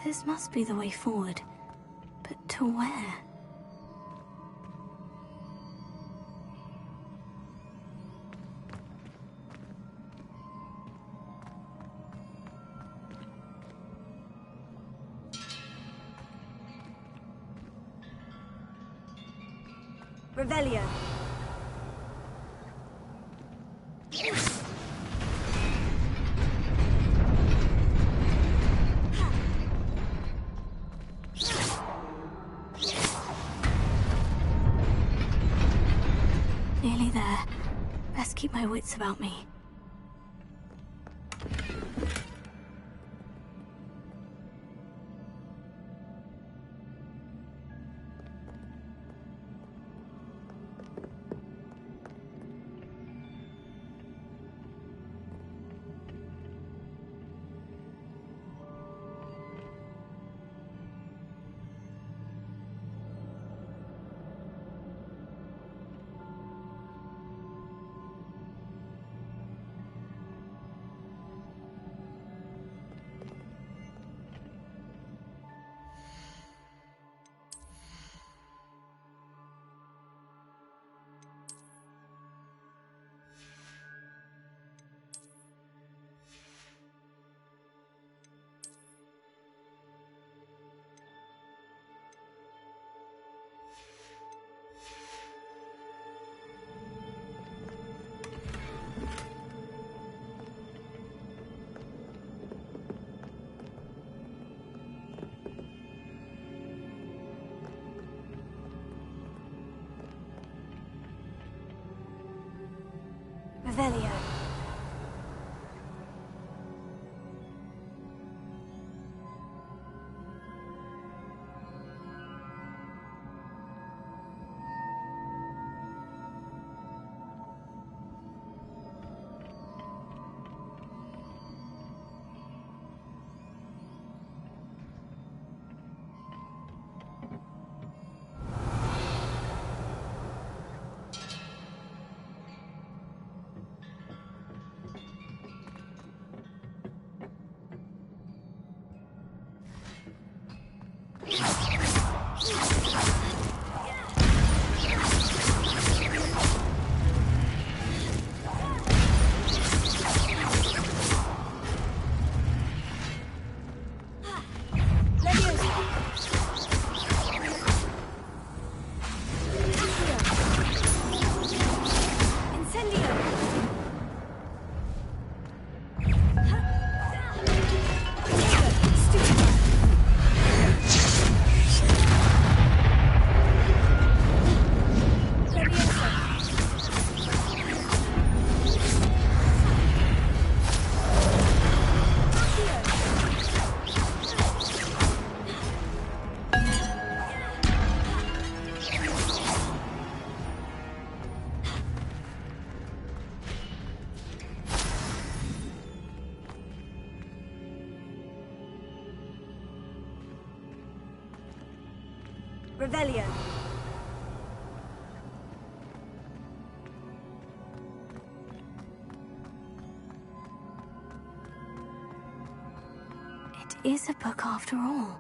This must be the way forward. But to where? Revelio. Nearly there. Best keep my wits about me. Revelio. Revelio. It is a book after all.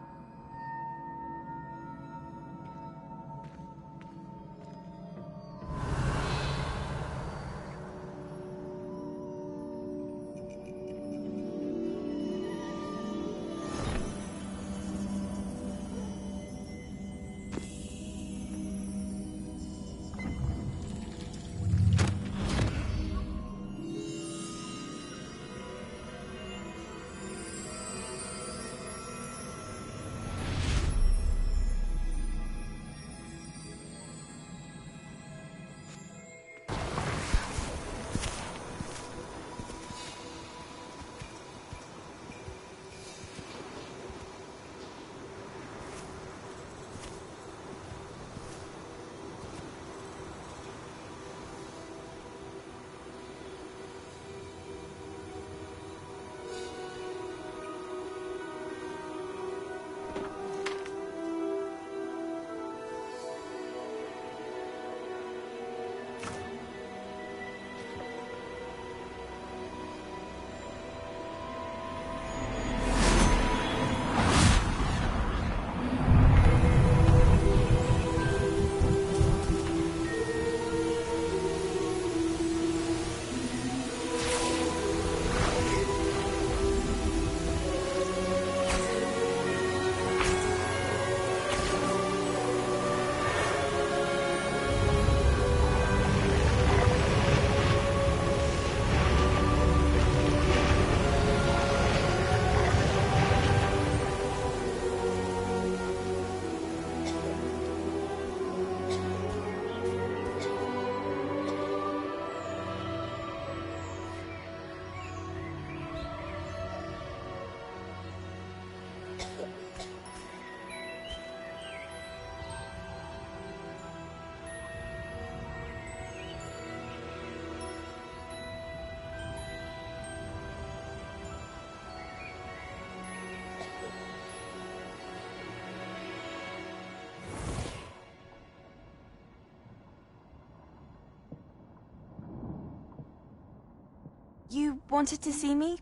You wanted to see me?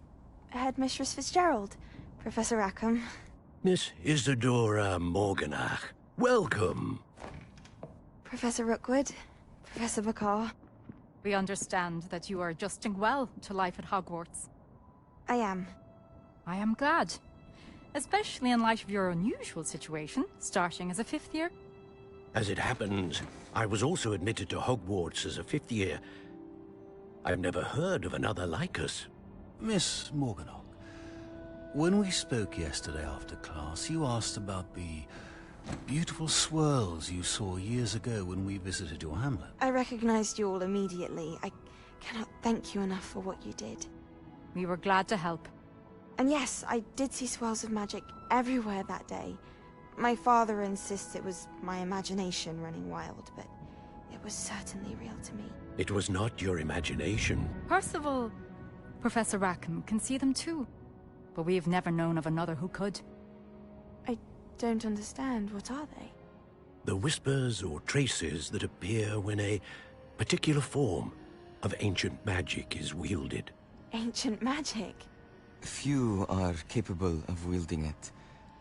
Headmistress Fitzgerald, Professor Rackham. Miss Isadora Morganach, welcome. Professor Rookwood, Professor Bakar. We understand that you are adjusting well to life at Hogwarts. I am. I am glad. Especially in light of your unusual situation, starting as a 5th year. As it happens, I was also admitted to Hogwarts as a 5th year. I've never heard of another like us. Miss Morganach, when we spoke yesterday after class, you asked about the beautiful swirls you saw years ago when we visited your hamlet. I recognized you all immediately. I cannot thank you enough for what you did. We were glad to help. And yes, I did see swirls of magic everywhere that day. My father insists it was my imagination running wild, but it was certainly real to me. It was not your imagination. Percival, Professor Rackham can see them too. But we have never known of another who could. I don't understand. What are they? The whispers or traces that appear when a particular form of ancient magic is wielded. Ancient magic? Few are capable of wielding it.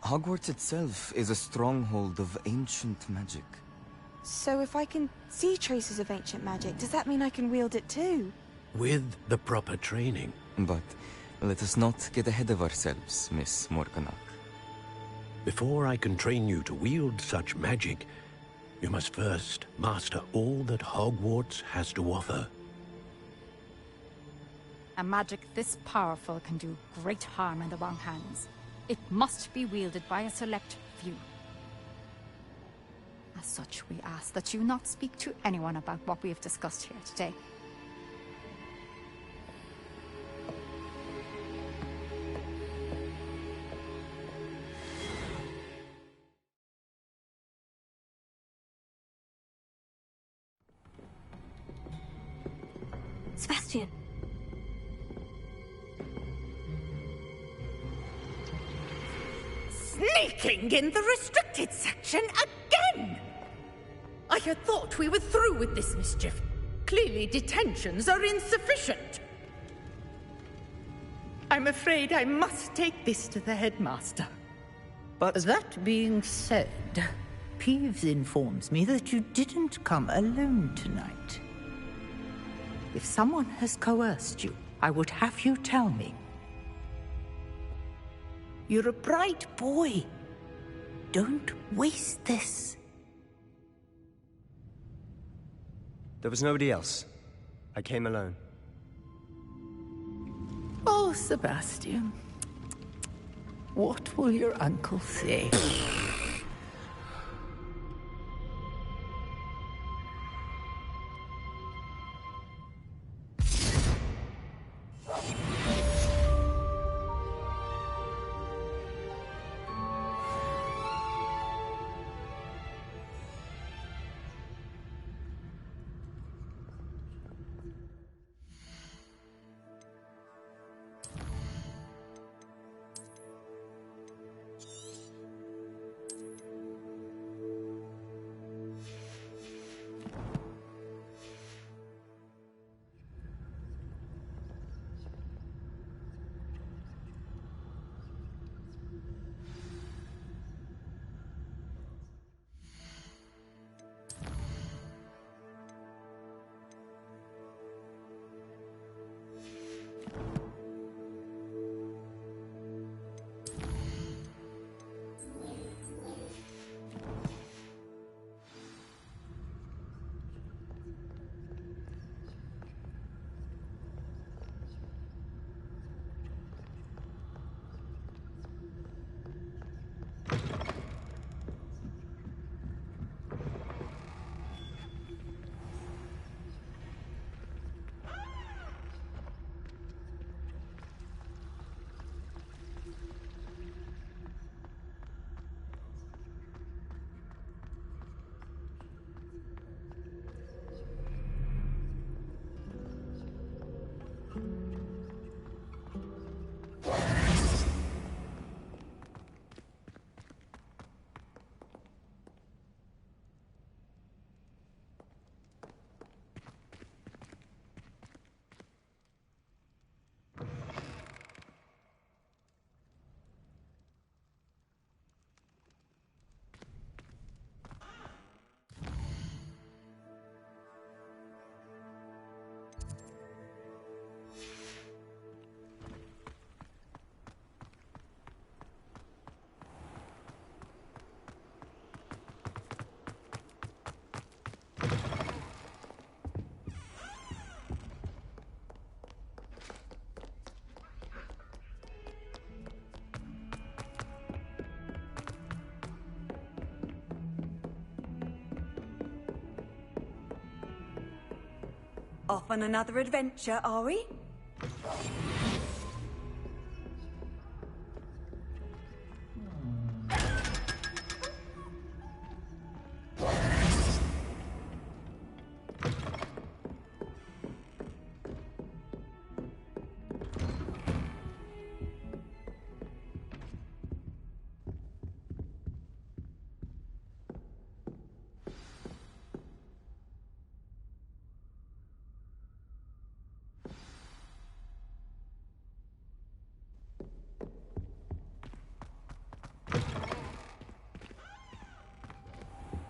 Hogwarts itself is a stronghold of ancient magic. So if I can see traces of ancient magic, does that mean I can wield it too? With the proper training. But let us not get ahead of ourselves, Miss Morganach. Before I can train you to wield such magic, you must first master all that Hogwarts has to offer. A magic this powerful can do great harm in the wrong hands. It must be wielded by a select few. As such, we ask that you not speak to anyone about what we have discussed here today. Sebastian. Sneaking in the restricted section again! I had thought we were through with this mischief. Clearly detentions are insufficient. I'm afraid I must take this to the headmaster. But that being said, Peeves informs me that you didn't come alone tonight. If someone has coerced you, I would have you tell me. You're a bright boy. Don't waste this. There was nobody else. I came alone. Oh, Sebastian. What will your uncle say? Off on another adventure, are we?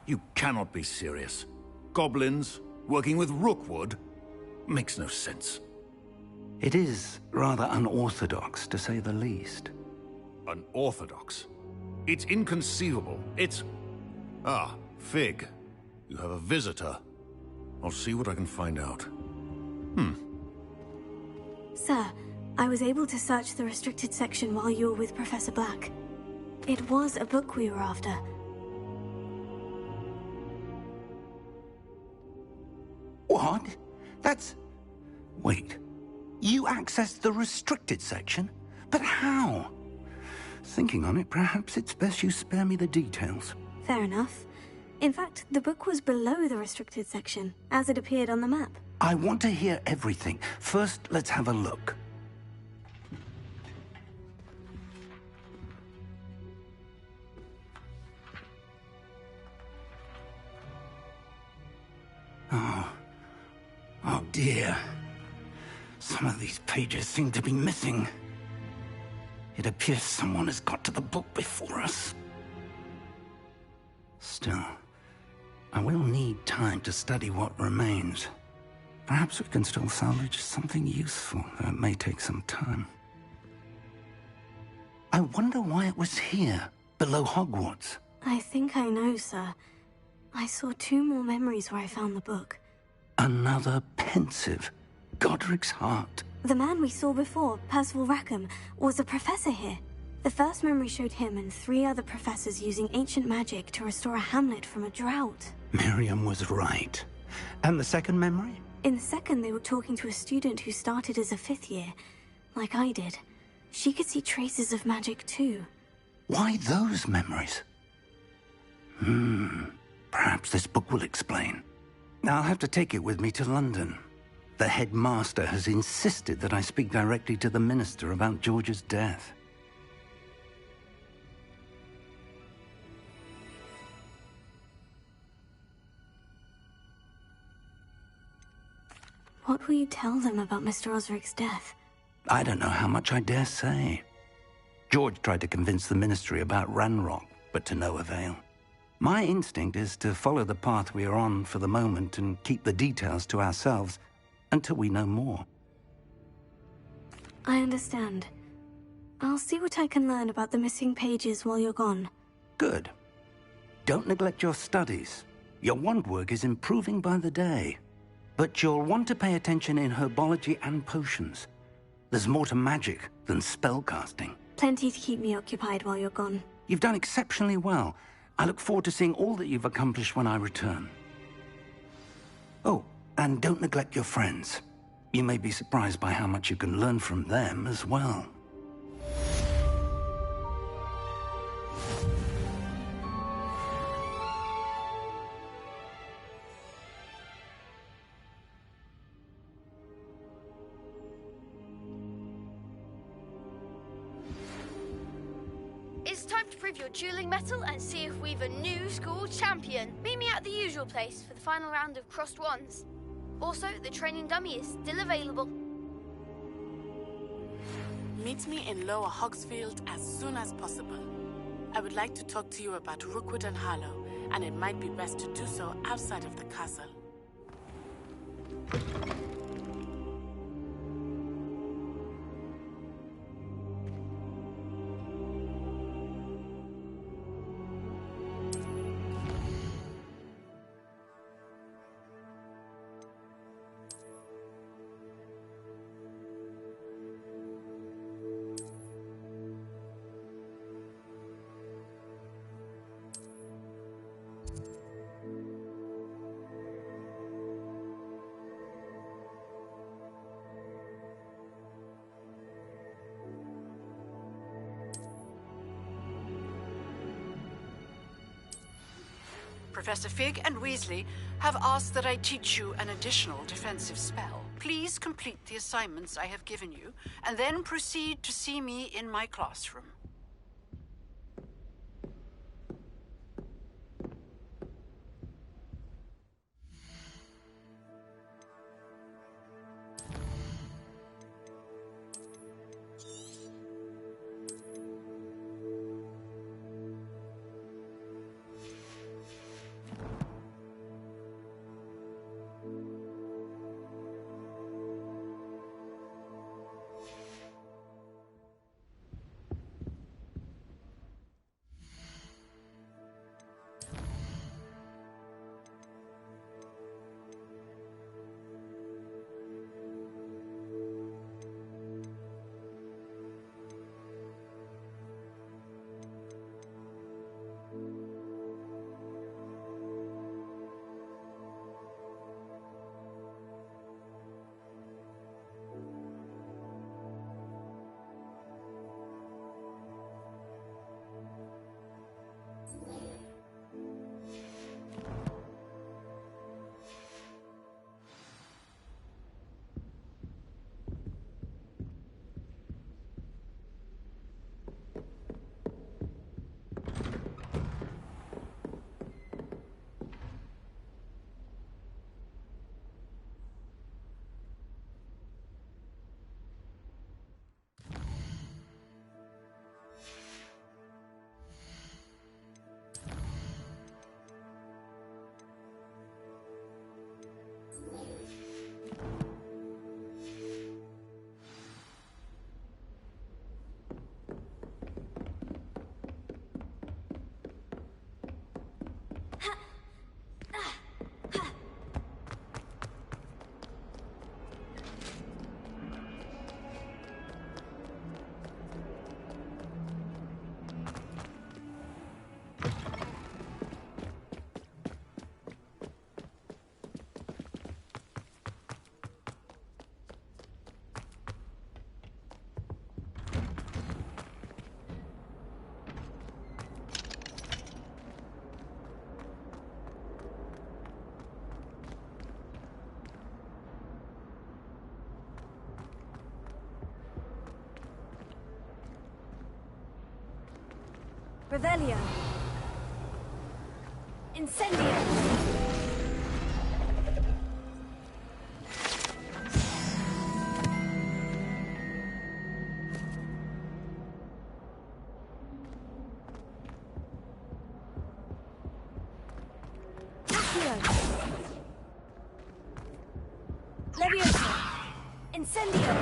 You cannot be serious. Goblins working with Rookwood? Makes no sense. It is rather unorthodox, to say the least. Unorthodox? It's inconceivable. It's... Ah, Fig. You have a visitor. I'll see what I can find out. Sir, I was able to search the restricted section while you were with Professor Black. It was a book we were after. What? That's... Wait. You accessed the restricted section? But how? Thinking on it, perhaps it's best you spare me the details. Fair enough. In fact, the book was below the restricted section, as it appeared on the map. I want to hear everything. First, let's have a look. Oh dear. Some of these pages seem to be missing. It appears someone has got to the book before us. Still, I will need time to study what remains. Perhaps we can still salvage something useful, though it may take some time. I wonder why it was here, below Hogwarts. I think I know, sir. I saw 2 more memories where I found the book. Another pensive. Godric's heart. The man we saw before, Percival Rackham, was a professor here. The first memory showed him and 3 other professors using ancient magic to restore a hamlet from a drought. Miriam was right. And the second memory? In the second, they were talking to a student who started as a 5th year, like I did. She could see traces of magic too. Why those memories? Perhaps this book will explain. I'll have to take it with me to London. The headmaster has insisted that I speak directly to the minister about George's death. What will you tell them about Mr. Osric's death? I don't know how much I dare say. George tried to convince the ministry about Ranrock, but to no avail. My instinct is to follow the path we are on for the moment and keep the details to ourselves until we know more. I understand. I'll see what I can learn about the missing pages while you're gone. Good. Don't neglect your studies. Your wand work is improving by the day. But you'll want to pay attention in herbology and potions. There's more to magic than spellcasting. Plenty to keep me occupied while you're gone. You've done exceptionally well. I look forward to seeing all that you've accomplished when I return. Oh, and don't neglect your friends. You may be surprised by how much you can learn from them as well. It's time to prove your dueling mettle and see if we've a new school champion. Meet me at the usual place for the final round of crossed wands. Also, the training dummy is still available. Meet me in Lower Hogsfield as soon as possible. I would like to talk to you about Rookwood and Harlow, and it might be best to do so outside of the castle. Professor Fig and Weasley have asked that I teach you an additional defensive spell. Please complete the assignments I have given you, and then proceed to see me in my classroom. Revelio. Incendio. Leviosa. Incendio.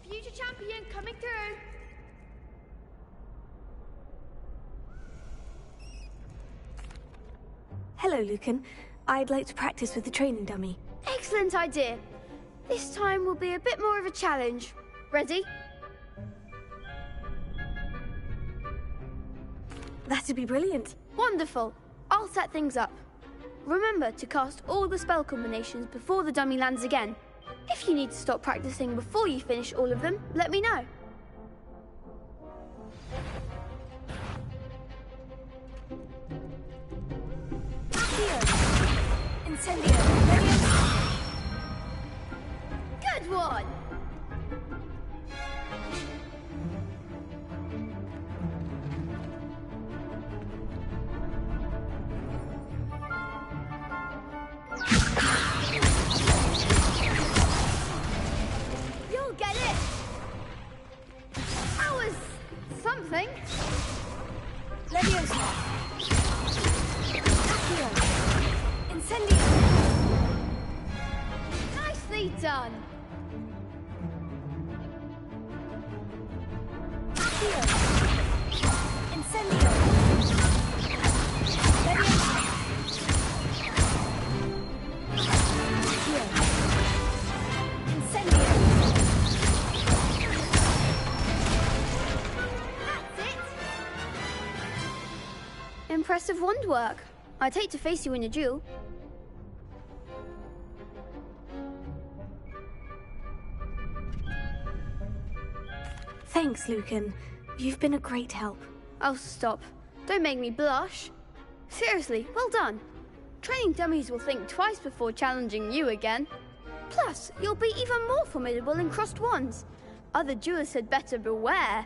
Future champion coming through. Hello, Lucan. I'd like to practice with the training dummy. Excellent idea. This time will be a bit more of a challenge. Ready? That'd be brilliant. Wonderful. I'll set things up. Remember to cast all the spell combinations before the dummy lands again. If you need to stop practicing before you finish all of them, let me know. Incendio. Good one! You'll get it! That was something. Leviosa. Accio. Incendio. Nicely done. Accio. Incendio. Leviosa. Accio. impressive wand work. I'd hate to face you in a duel. Thanks, Lucan. You've been a great help. Oh, stop. Don't make me blush. Seriously, well done. Training dummies will think twice before challenging you again. Plus, you'll be even more formidable in crossed wands. Other duelists had better beware.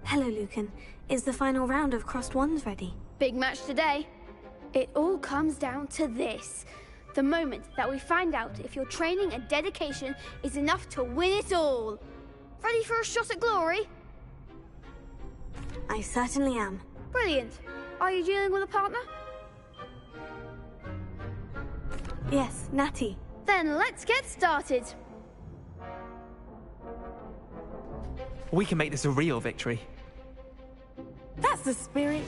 Hello, Lucan. Is the final round of crossed wands ready? Big match today. It all comes down to this. The moment that we find out if your training and dedication is enough to win it all. Ready for a shot at glory? I certainly am. Brilliant. Are you dealing with a partner? Yes, Natty. Then let's get started. We can make this a real victory. That's the spirit.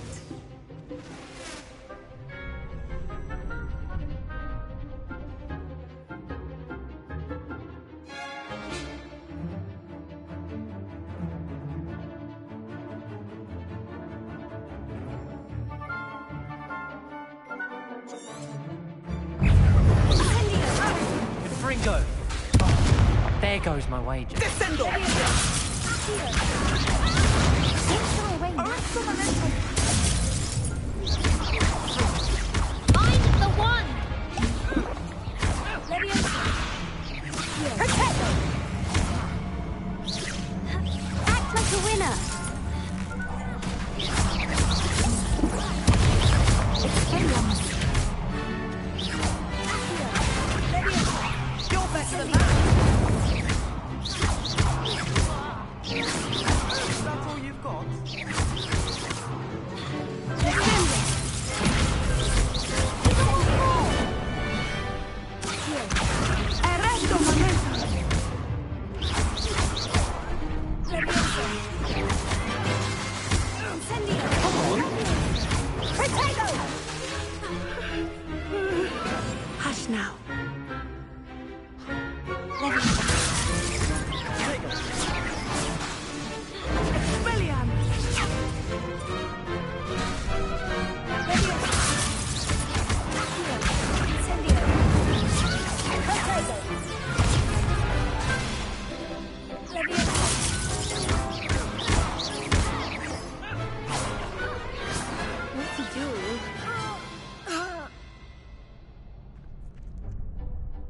Confringo! There goes my wager. Descendo! I'm the one! Act like a winner! You're better than that! That's all you've got? Hush now.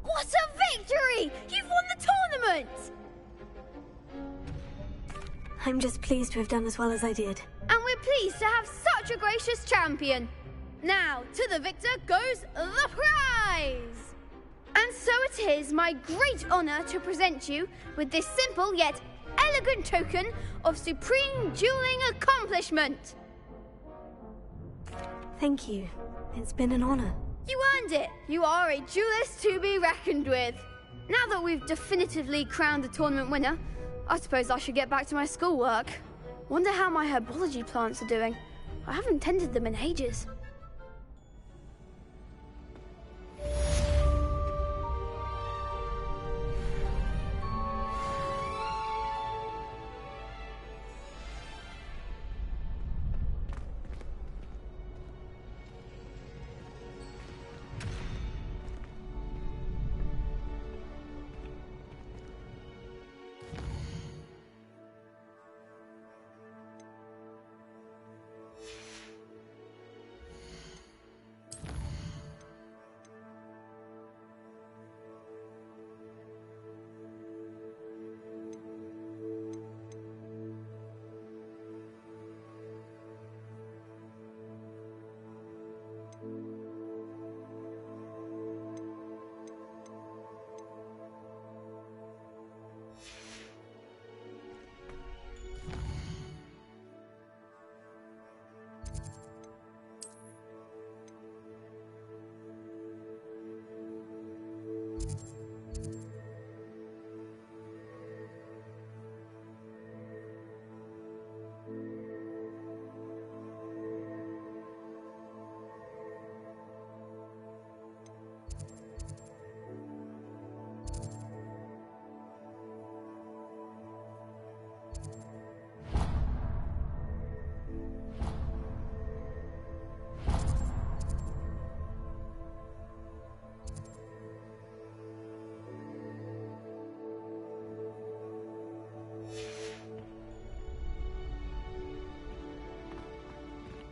What a victory! You've won the tournament! I'm just pleased to have done as well as I did. And we're pleased to have such a gracious champion. Now, to the victor goes the prize! And so it is my great honor to present you with this simple yet elegant token of supreme dueling accomplishment. Thank you. It's been an honor. You earned it. You are a duelist to be reckoned with. Now that we've definitively crowned the tournament winner, I suppose I should get back to my schoolwork. Wonder how my herbology plants are doing. I haven't tended them in ages.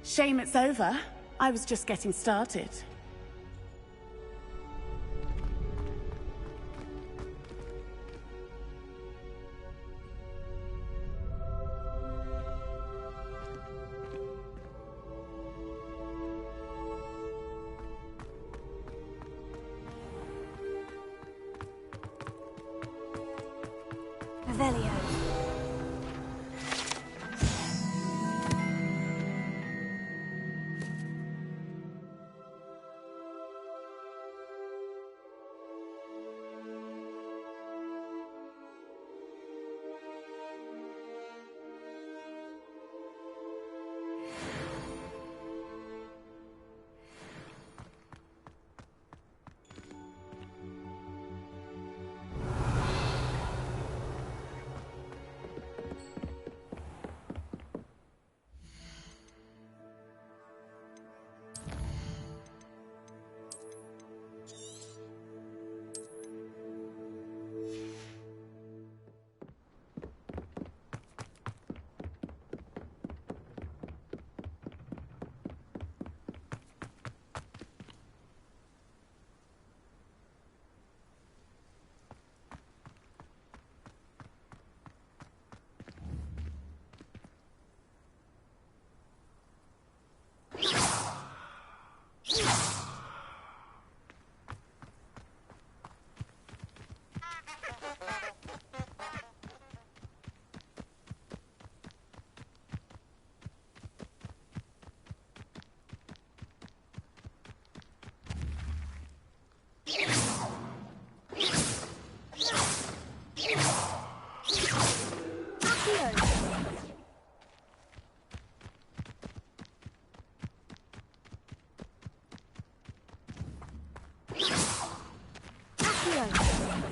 Shame it's over. I was just getting started. Revelio.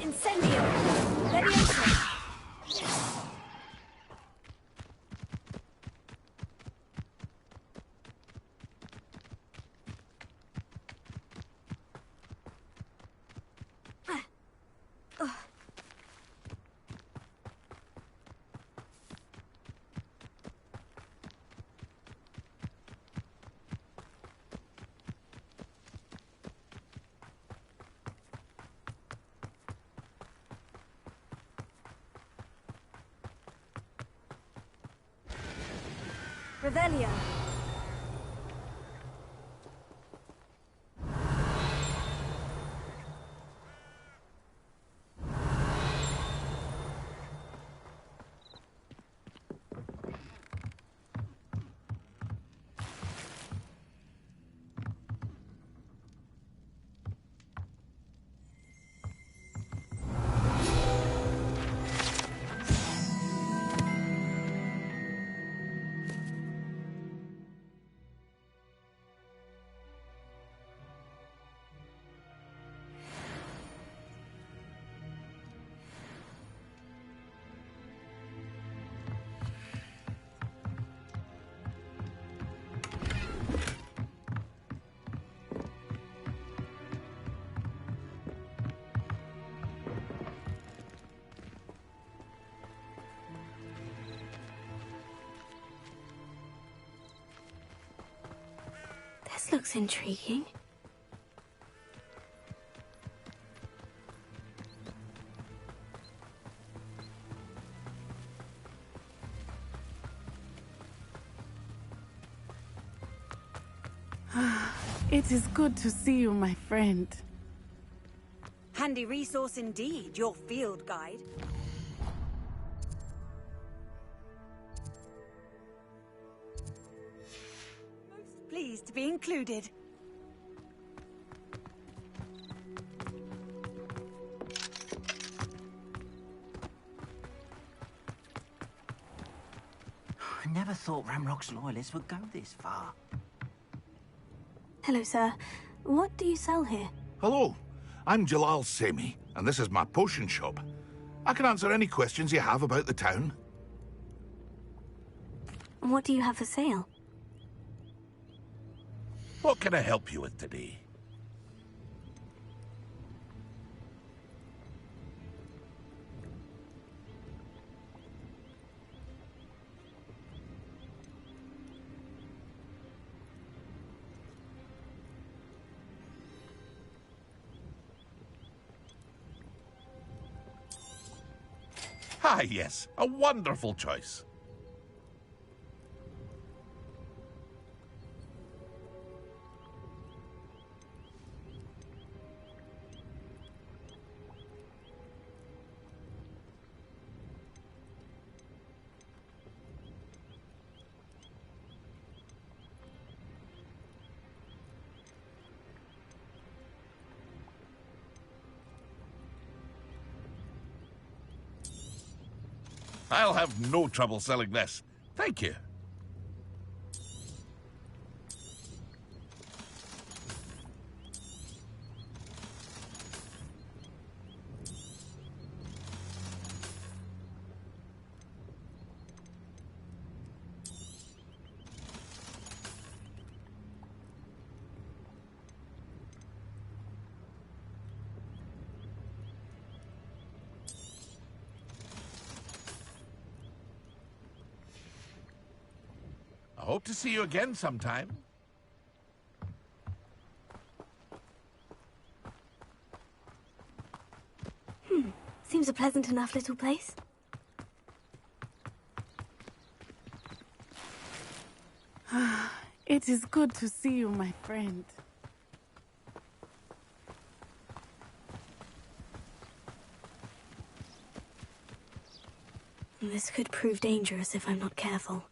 Incendio! Leviosa! Revelio. This looks intriguing. It is good to see you, my friend. Handy resource indeed, your field guide. Most pleased to be included. I never thought Ramrock's loyalists would go this far. Hello, sir. What do you sell here? Hello, I'm Jalal Semi, and this is my potion shop. I can answer any questions you have about the town. What do you have for sale? What can I help you with today? Ah, yes, a wonderful choice. I'll have no trouble selling this. Thank you. I hope to see you again sometime. Seems a pleasant enough little place. It is good to see you, my friend. This could prove dangerous if I'm not careful.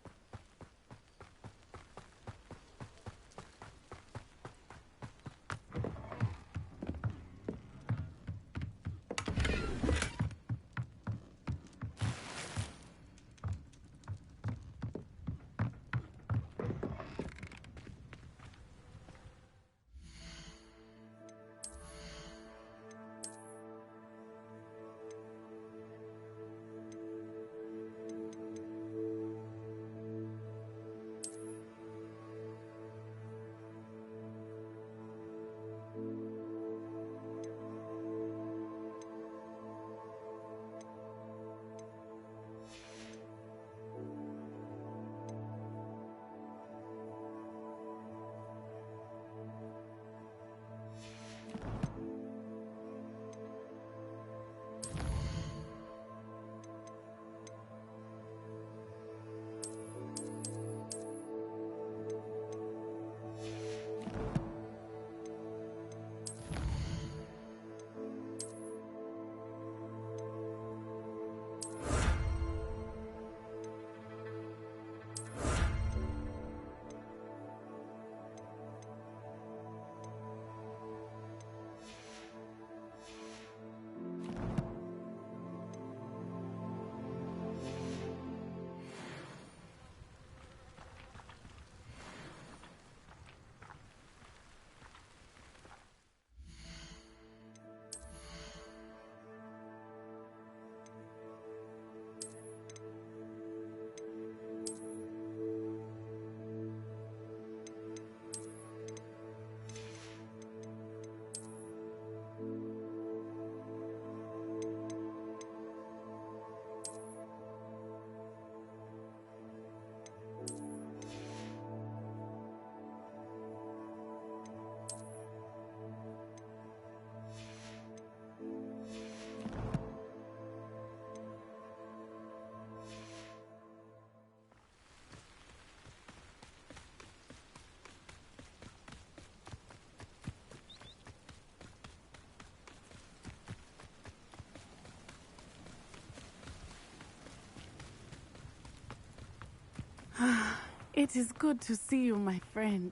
It is good to see you, my friend.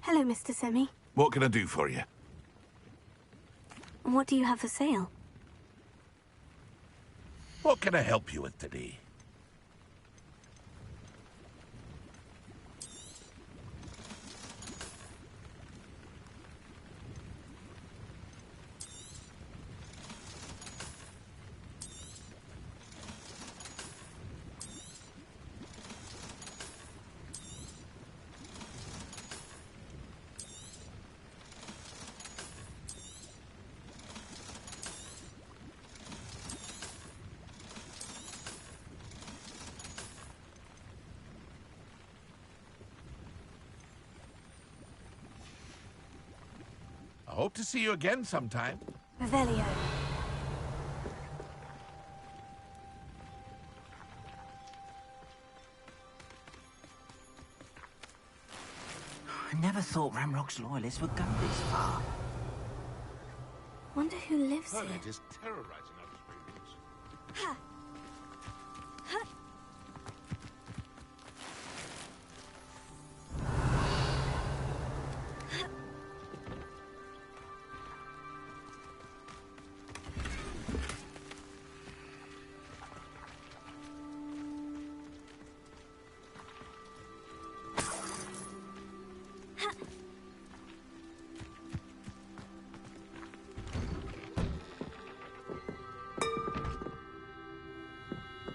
Hello, Mr. Semi. What can I do for you? What do you have for sale? What can I help you with today? I hope to see you again sometime. Revelio. I never thought Ramrock's loyalists would go this far. Wonder who lives here. It is terrorizing our experience. Ha! Ha!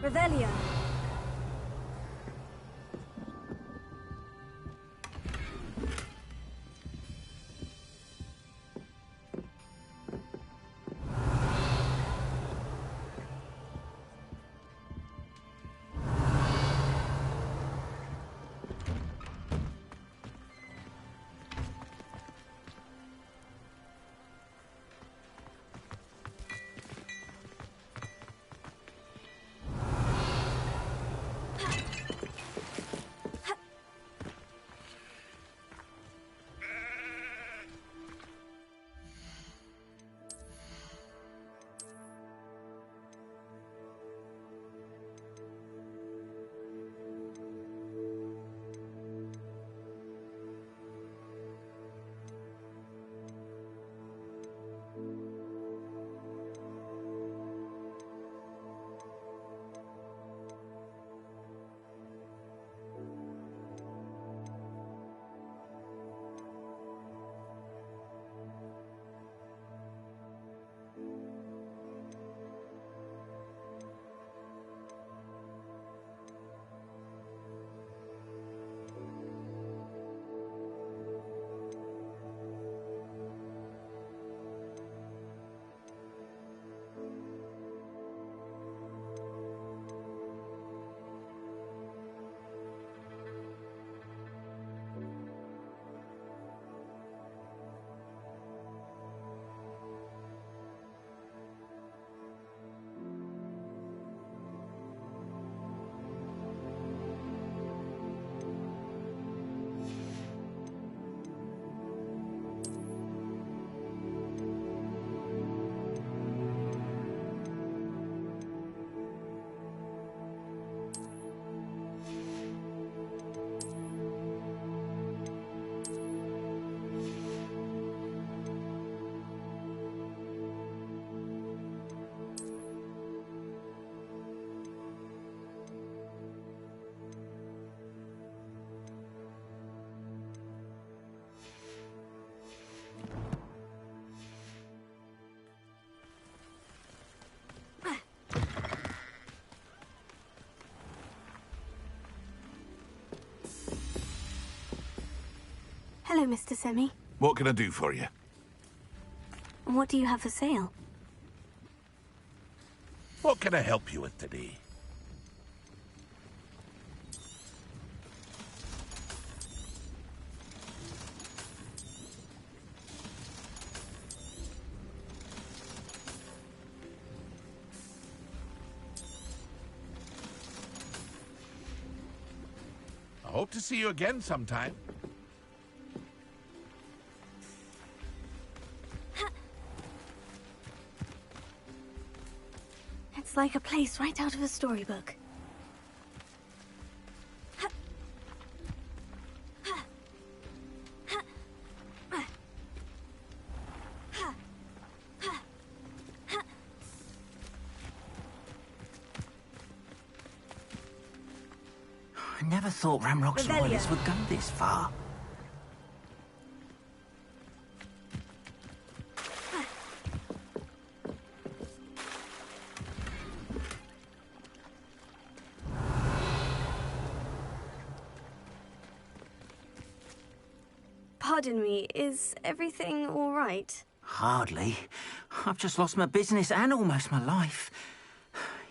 Revelio. Hello, Mr. Semi. What can I do for you? What do you have for sale? What can I help you with today? I hope to see you again sometime. It's like a place right out of a storybook. I never thought Ramrock's loyalists would go this far. Pardon me, is everything all right? Hardly. I've just lost my business and almost my life.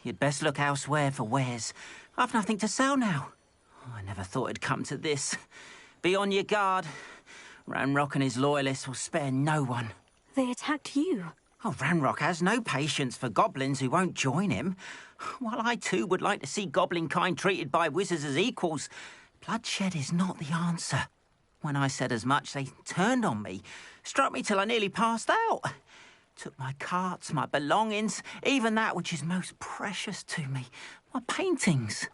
You'd best look elsewhere for wares. I've nothing to sell now. I never thought it'd come to this. Be on your guard. Ranrock and his loyalists will spare no one. They attacked you. Oh, Ranrock has no patience for goblins who won't join him. While I too would like to see goblin kind treated by wizards as equals, bloodshed is not the answer. When I said as much, they turned on me, struck me till I nearly passed out. Took my carts, my belongings, even that which is most precious to me, my paintings.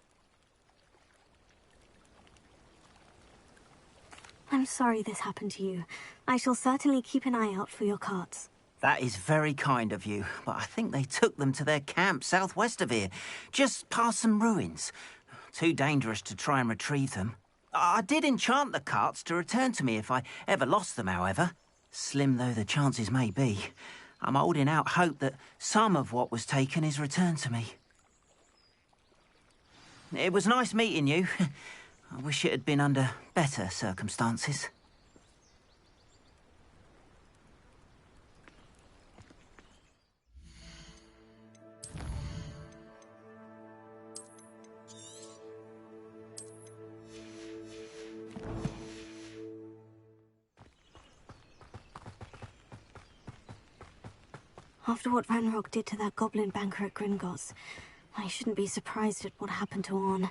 I'm sorry this happened to you. I shall certainly keep an eye out for your carts. That is very kind of you, but I think they took them to their camp southwest of here, just past some ruins. Too dangerous to try and retrieve them. I did enchant the carts to return to me if I ever lost them, however. Slim though the chances may be, I'm holding out hope that some of what was taken is returned to me. It was nice meeting you. I wish it had been under better circumstances. After what Ranrock did to that goblin banker at Gringotts, I shouldn't be surprised at what happened to Orn.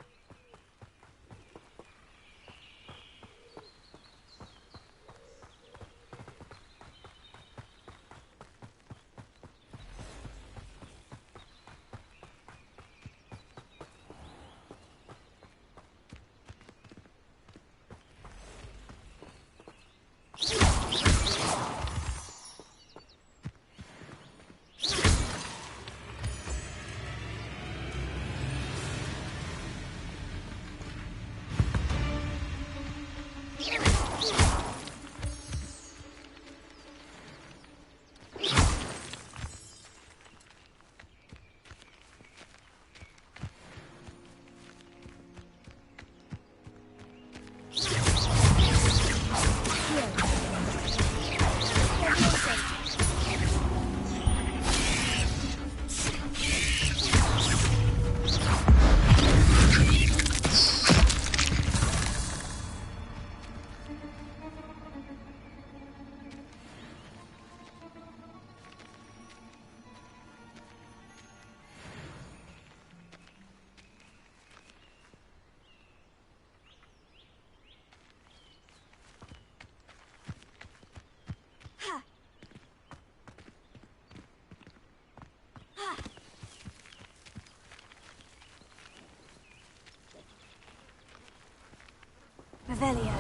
Revelio.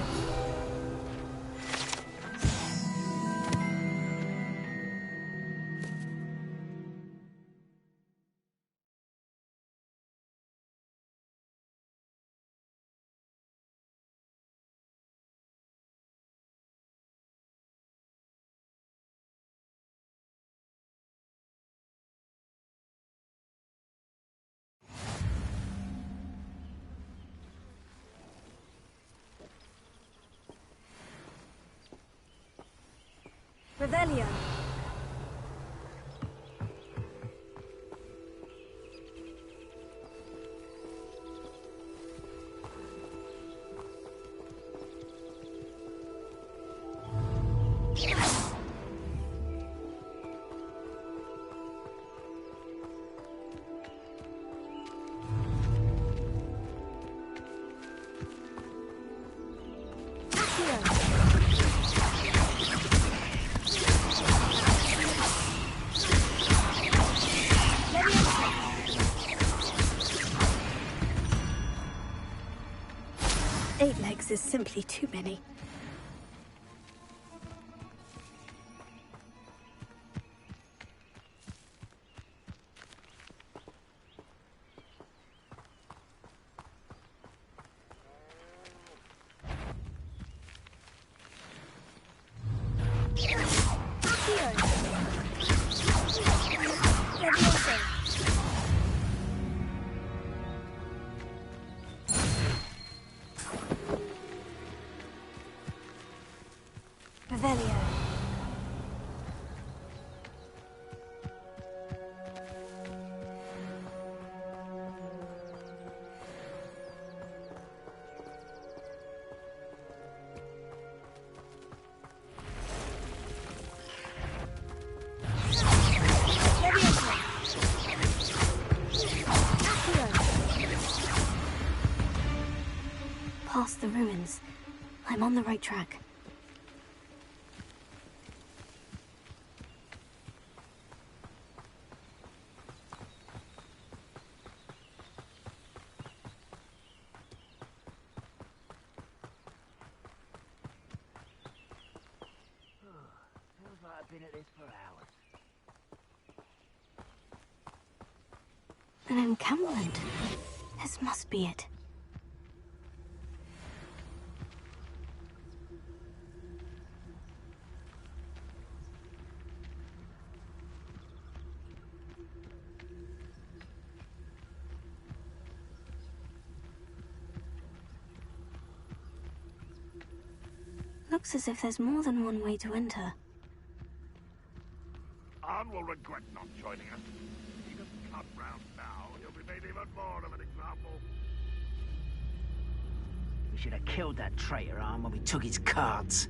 Revelio. Accio. Hogs is simply too many. Past the ruins. I'm on the right track. Feels like I've been at this for hours. An encampment. This must be it. Looks as if there's more than one way to enter. Arn will regret not joining us. If he doesn't come round now, he'll be made even more of an example. We should have killed that traitor, Arn, when we took his cards.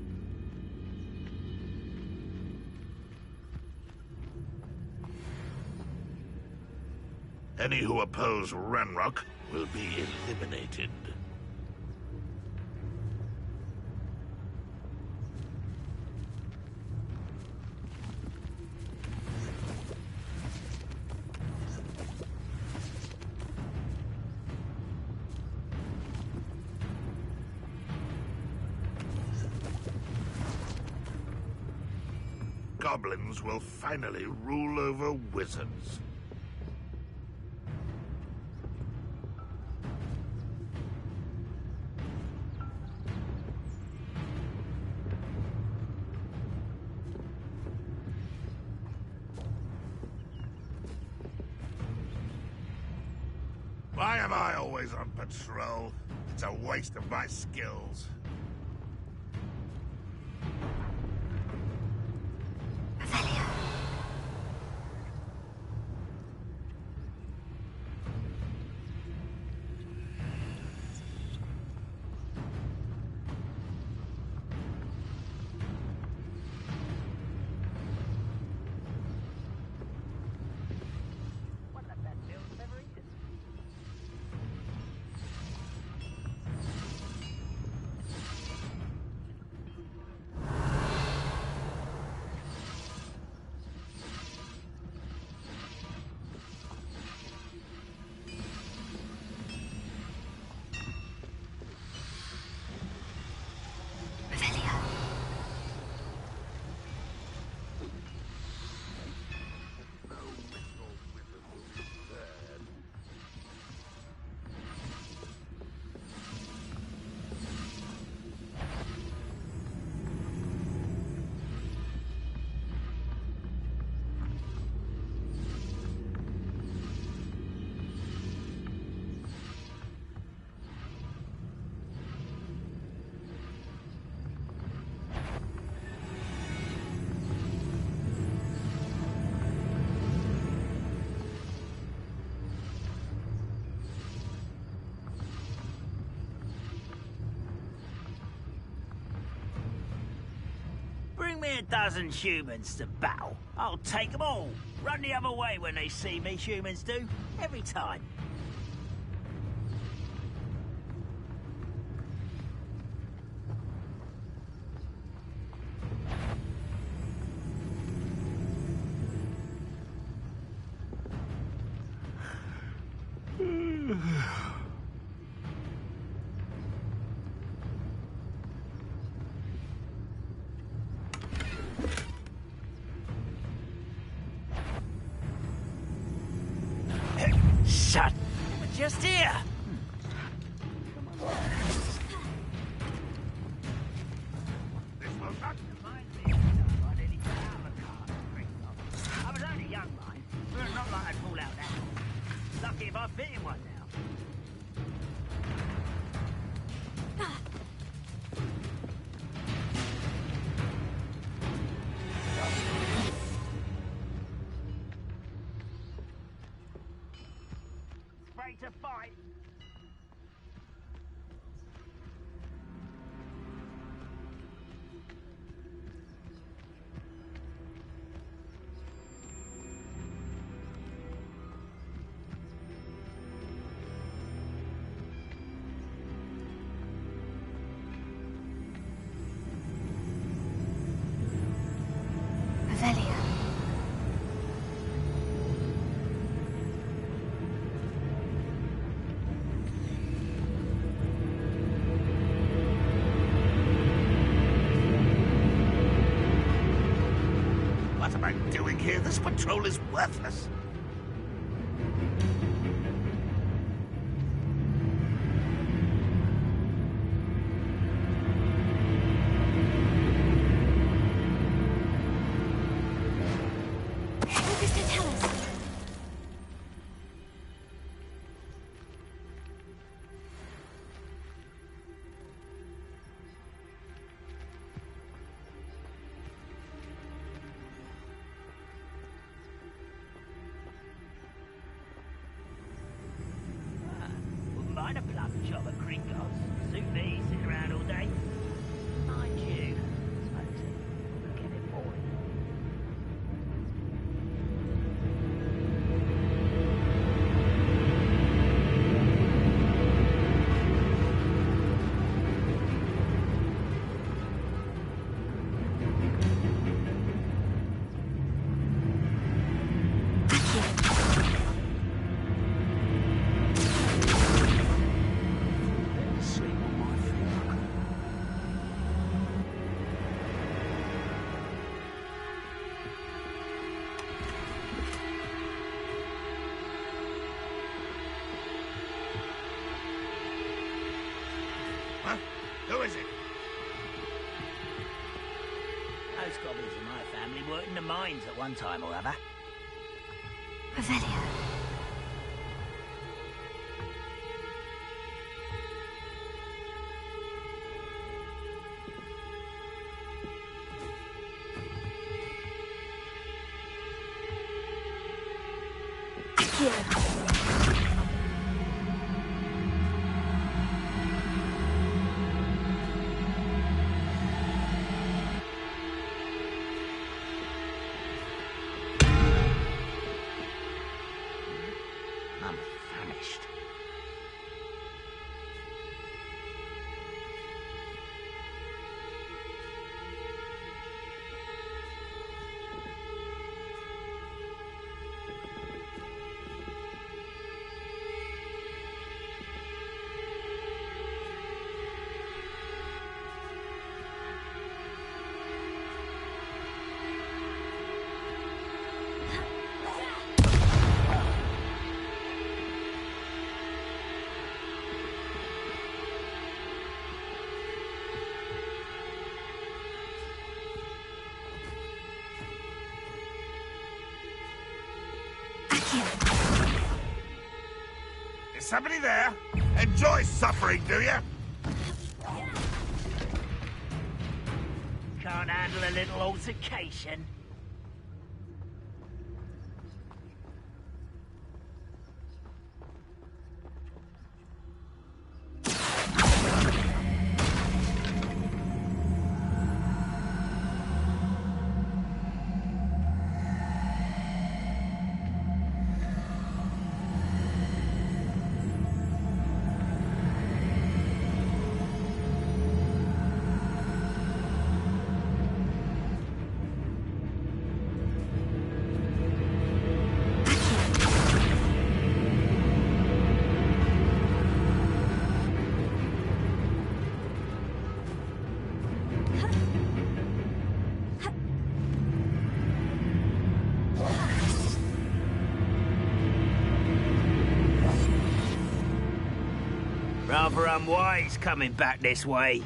Any who oppose Ranrock will be eliminated. Goblins will finally rule over wizards. Why am I always on patrol? It's a waste of my skills. Bring me a dozen humans to battle. I'll take them all. Run the other way when they see me, humans do. Every time. Shut. We're just here. I was only young, mind. But not like I'd fall out now. Lucky if I fit in one now. Ready to fight. Revelia. What am I doing here? This patrol is worthless. What does it tell us? Wouldn't mind a plum job at Gringotts. Suit me, sit around all day. Mind you, suppose it get it boring. Sleep on my feet. Huh? Who is it? Most goblins in my family worked in the mines at one time or other. Revelia. I'm famished. Is somebody there? Enjoy suffering, do you? Can't handle a little altercation. Rather unwise coming back this way.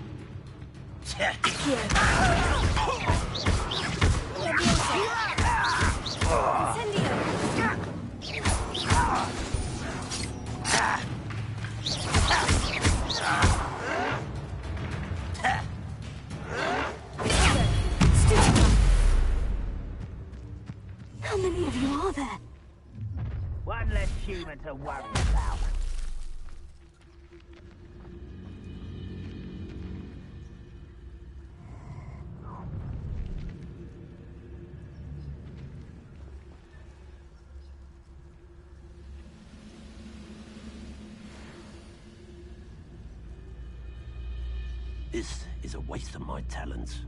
How many of you are there? One less human to worry about. This is a waste of my talents.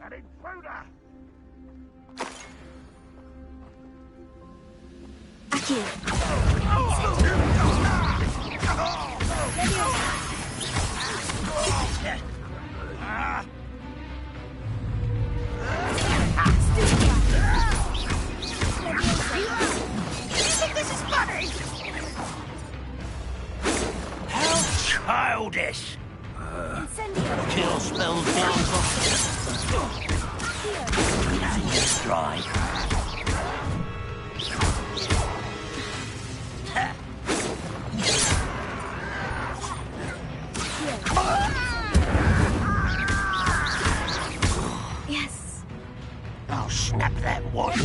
An intruder! Childish! Kill spells down for dry. Yes. I'll snap that one.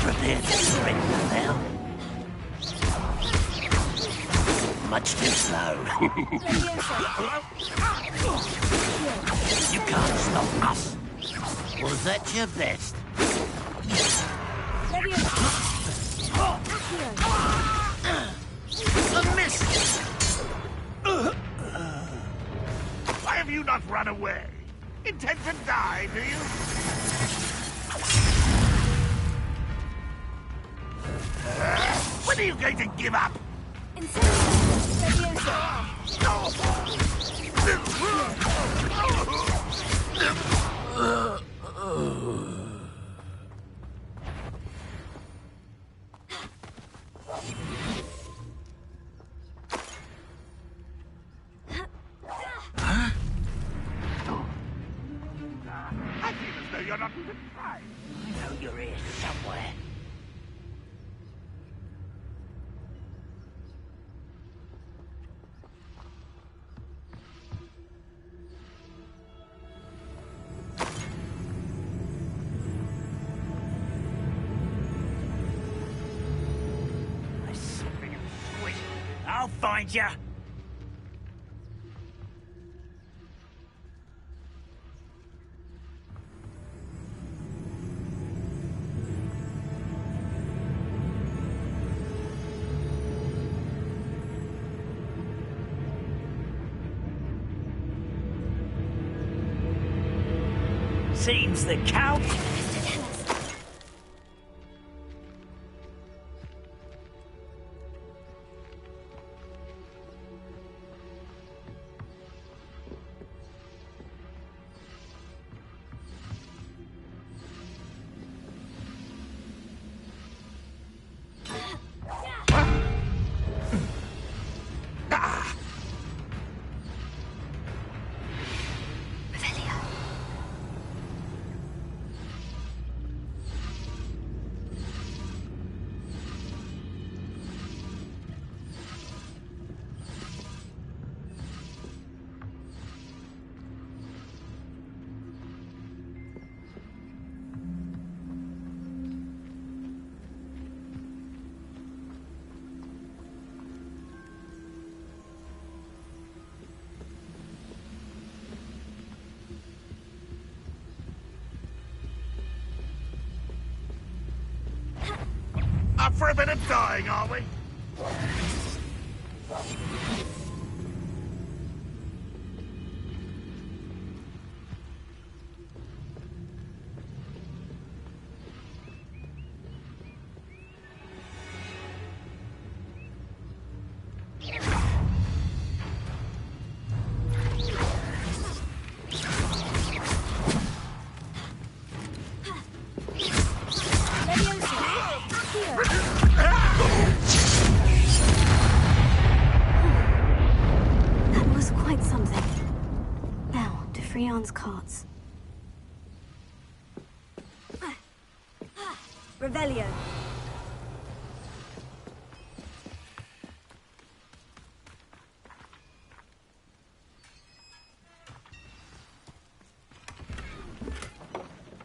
Prepare to surrender now. Much too slow. You can't stop us. Was that your best? A miss! Why have you not run away? Intend to die, do you? When are you going to give up? I feel as though you're not even trying. I know you're here somewhere. I'll find you. Seems the count. for a bit of dying, are we? That was quite something. Now, to Freon's carts. Revelio.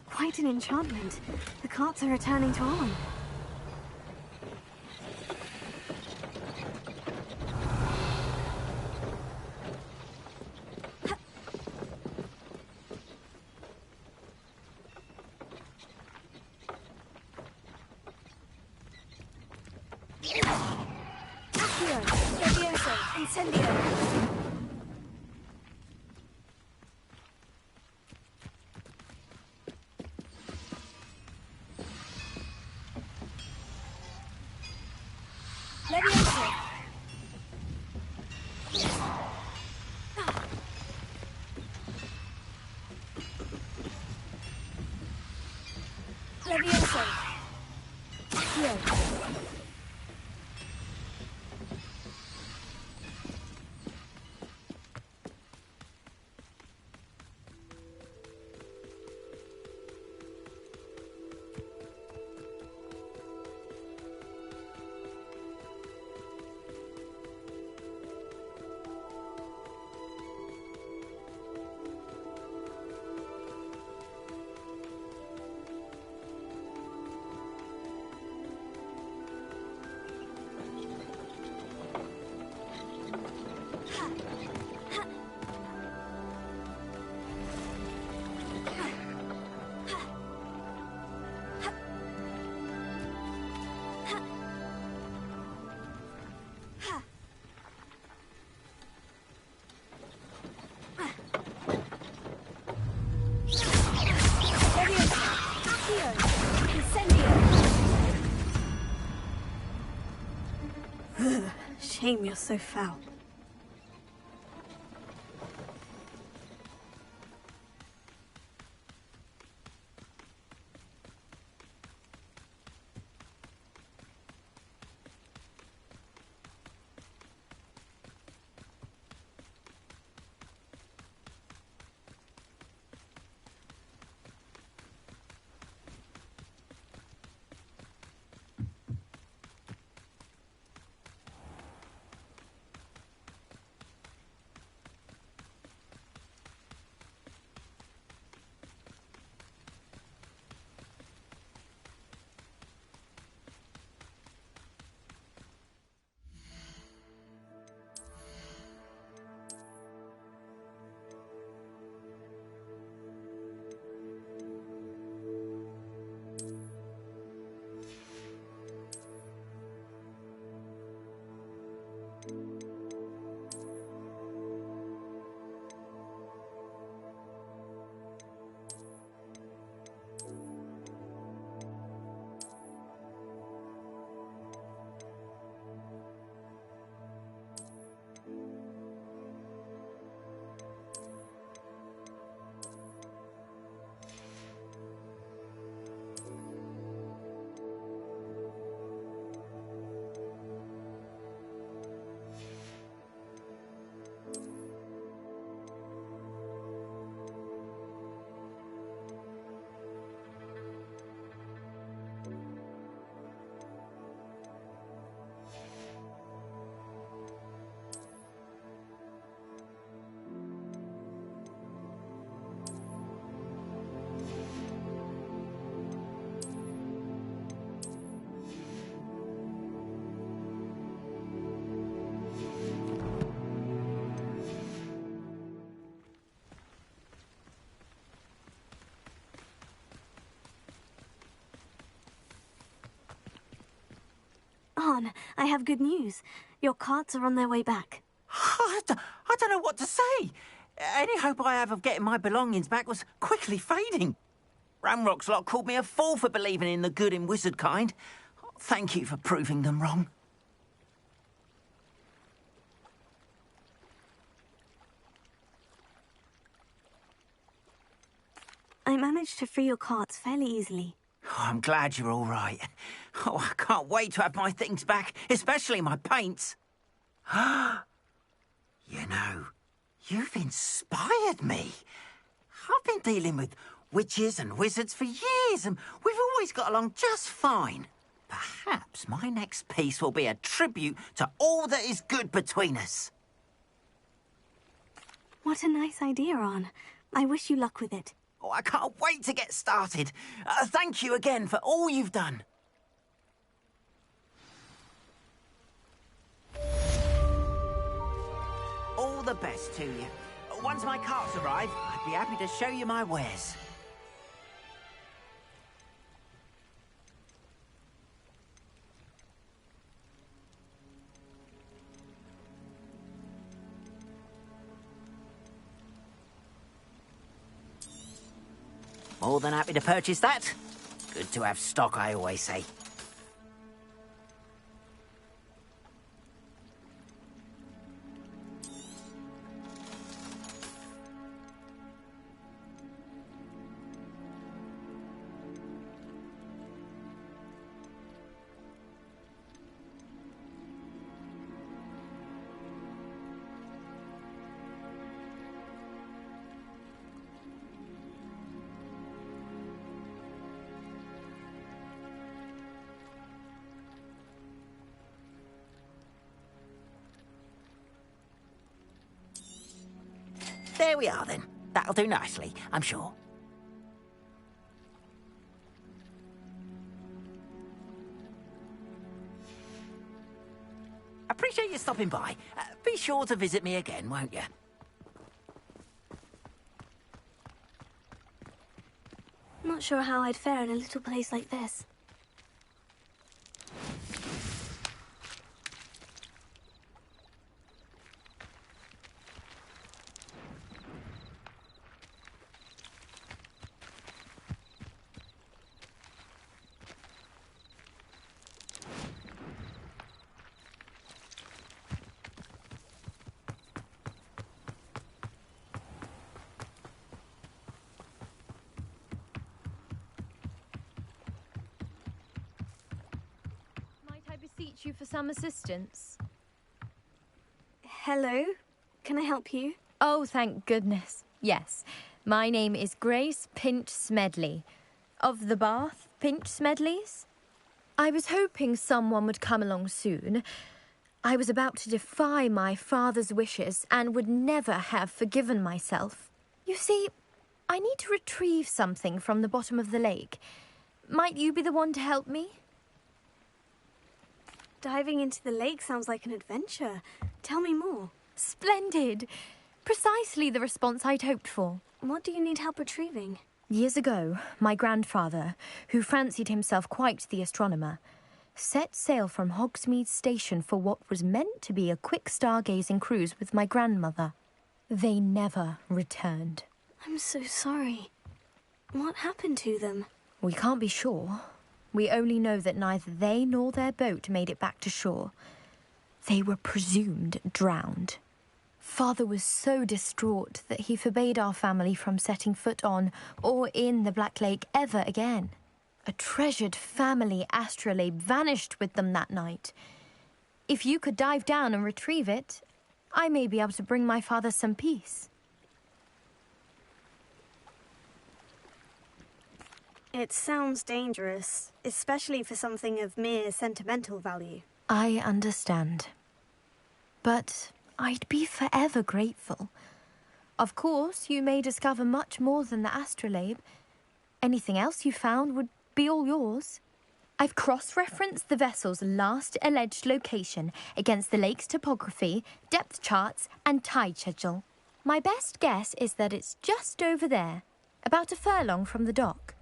Quite an enchantment. The carts are returning to Owen. Accio. Levioso. Incendio. Levioso. Levioso. Accio. Shame you're so foul. Ron, I have good news. Your carts are on their way back. I don't know what to say. Any hope I have of getting my belongings back was quickly fading. Ranrock's lot called me a fool for believing in the good in wizard kind. Thank you for proving them wrong. I managed to free your carts fairly easily. Oh, I'm glad you're all right. Oh, I can't wait to have my things back, especially my paints. You know, you've inspired me. I've been dealing with witches and wizards for years, and we've always got along just fine. Perhaps my next piece will be a tribute to all that is good between us. What a nice idea, Ron. I wish you luck with it. Oh, I can't wait to get started. Thank you again for all you've done. All the best to you. Once my carts arrive, I'd be happy to show you my wares. More than happy to purchase that. Good to have stock, I always say. There we are, then. That'll do nicely, I'm sure. Appreciate you stopping by. Be sure to visit me again, won't you? Not sure how I'd fare in a little place like this. Beseech you for some assistance. Hello? Can I help you? Oh, thank goodness. Yes. My name is Grace Pinch Smedley. Of the Bath Pinch Smedleys. I was hoping someone would come along soon. I was about to defy my father's wishes and would never have forgiven myself. You see, I need to retrieve something from the bottom of the lake. Might you be the one to help me? Diving into the lake sounds like an adventure. Tell me more. Splendid. Precisely the response I'd hoped for. What do you need help retrieving? Years ago, my grandfather, who fancied himself quite the astronomer, set sail from Hogsmeade Station for what was meant to be a quick stargazing cruise with my grandmother. They never returned. I'm so sorry. What happened to them? We can't be sure. We only know that neither they nor their boat made it back to shore. They were presumed drowned. Father was so distraught that he forbade our family from setting foot on or in the Black Lake ever again. A treasured family astrolabe vanished with them that night. If you could dive down and retrieve it, I may be able to bring my father some peace. It sounds dangerous, especially for something of mere sentimental value. I understand. But I'd be forever grateful. Of course, you may discover much more than the astrolabe. Anything else you found would be all yours. I've cross-referenced the vessel's last alleged location against the lake's topography, depth charts, and tide schedule. My best guess is that it's just over there, about a furlong from the dock.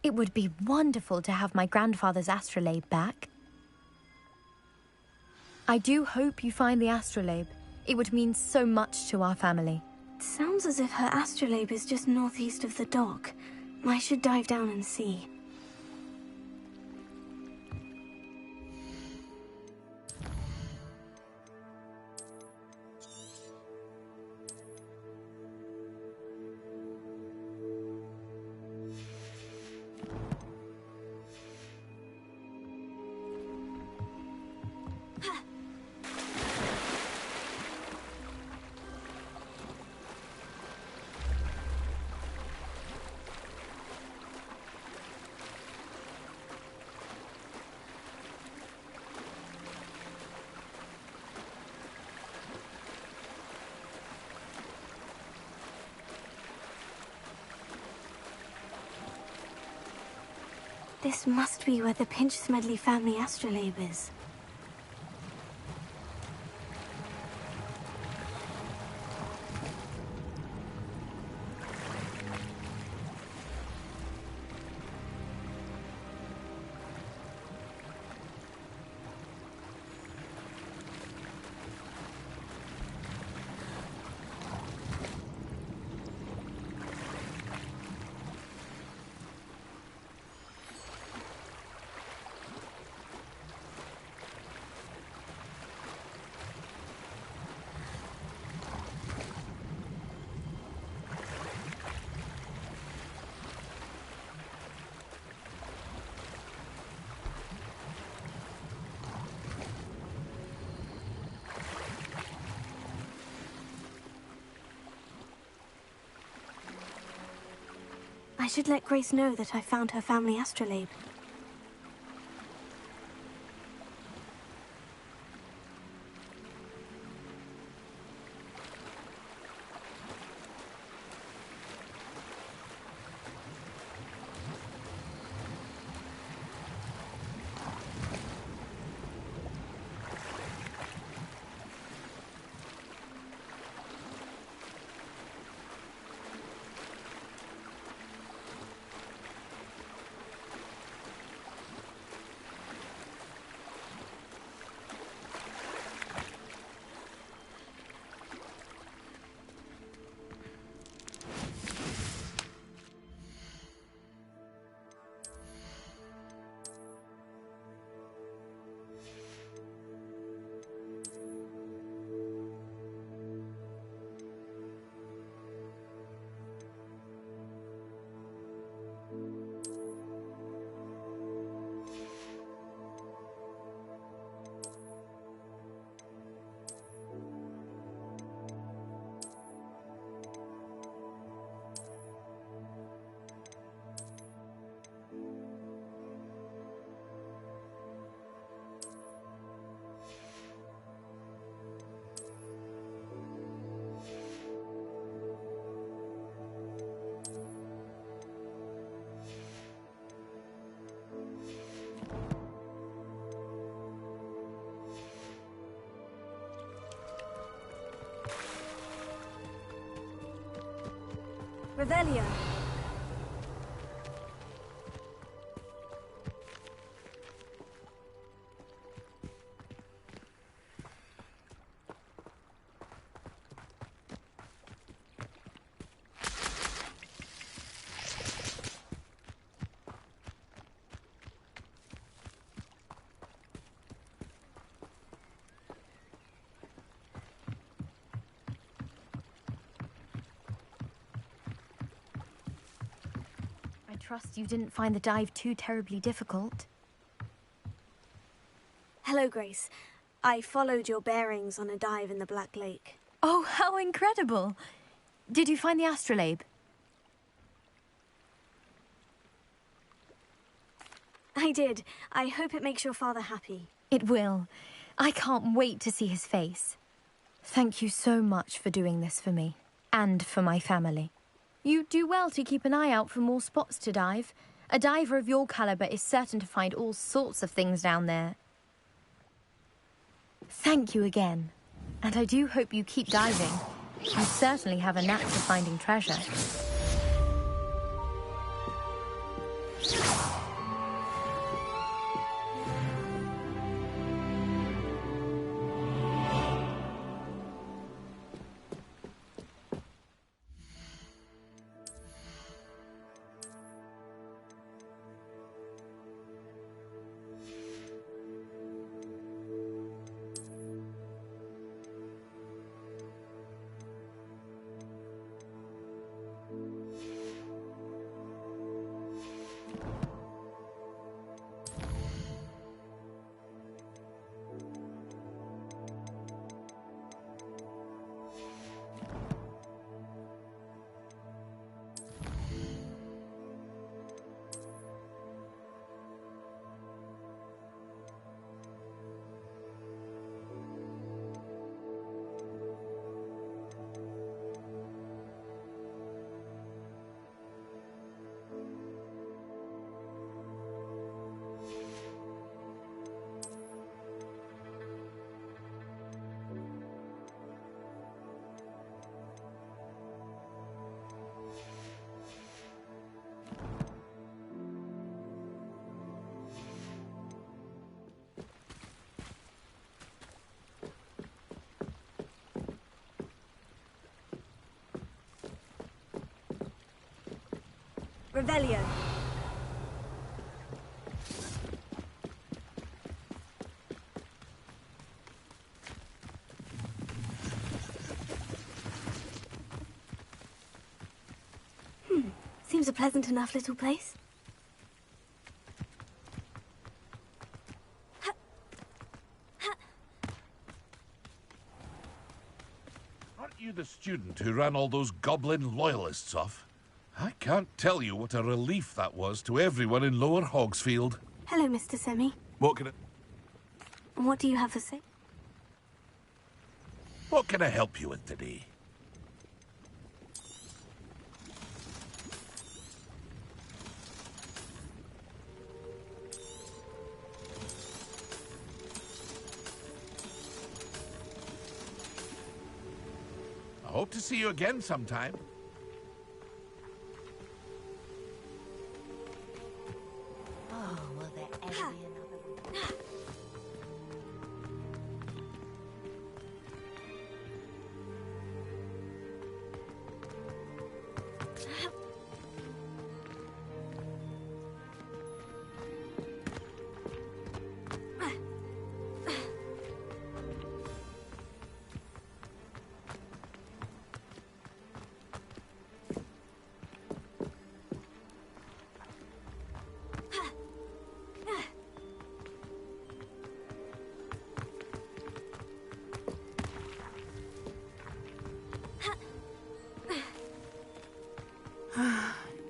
It would be wonderful to have my grandfather's astrolabe back. I do hope you find the astrolabe. It would mean so much to our family. Sounds as if her astrolabe is just northeast of the dock. I should dive down and see. This must be where the Pinch-Smedley family astrolabe is. I should let Grace know that I found her family astrolabe. Revelio. Trust you didn't find the dive too terribly difficult. Hello, Grace. I followed your bearings on a dive in the Black Lake. Oh, how incredible! Did you find the astrolabe? I did. I hope it makes your father happy. It will. I can't wait to see his face. Thank you so much for doing this for me, and for my family. You do well to keep an eye out for more spots to dive. A diver of your caliber is certain to find all sorts of things down there. Thank you again. And I do hope you keep diving. You certainly have a knack for finding treasure. Revelio. Seems a pleasant enough little place. Aren't you the student who ran all those goblin loyalists off? I can't tell you what a relief that was to everyone in Lower Hogsfield. Hello, Mr. Semi. What can What do you have to say? What can I help you with today? I hope to see you again sometime. Oh, will there ever be another?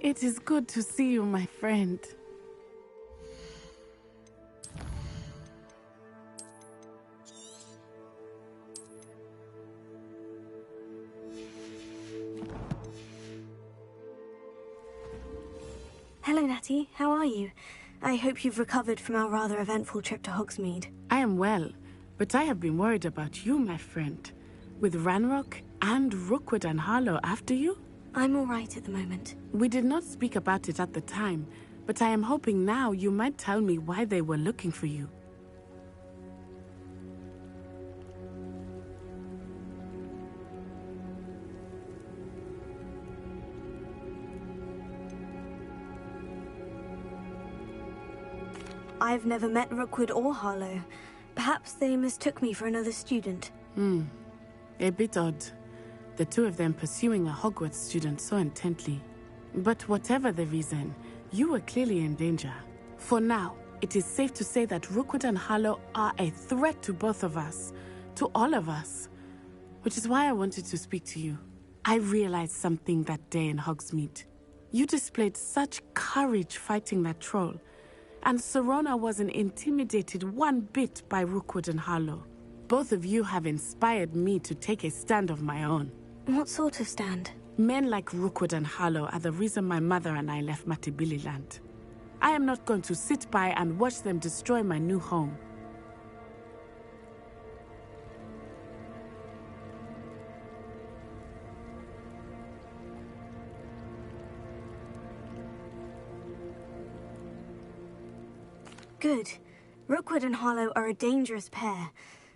It is good to see you, my friend. Hello, Natty. How are you? I hope you've recovered from our rather eventful trip to Hogsmeade. I am well, but I have been worried about you, my friend. With Ranrock and Rookwood and Harlow after you? I'm all right at the moment. We did not speak about it at the time, but I am hoping now you might tell me why they were looking for you. I've never met Rookwood or Harlow. Perhaps they mistook me for another student. A bit odd. The two of them pursuing a Hogwarts student so intently. But whatever the reason, you were clearly in danger. For now, it is safe to say that Rookwood and Harlow are a threat to both of us. To all of us. Which is why I wanted to speak to you. I realized something that day in Hogsmeade. You displayed such courage fighting that troll. And Serona wasn't intimidated one bit by Rookwood and Harlow. Both of you have inspired me to take a stand of my own. What sort of stand? Men like Rookwood and Harlow are the reason my mother and I left Matibili land. I am not going to sit by and watch them destroy my new home. Good. Rookwood and Harlow are a dangerous pair.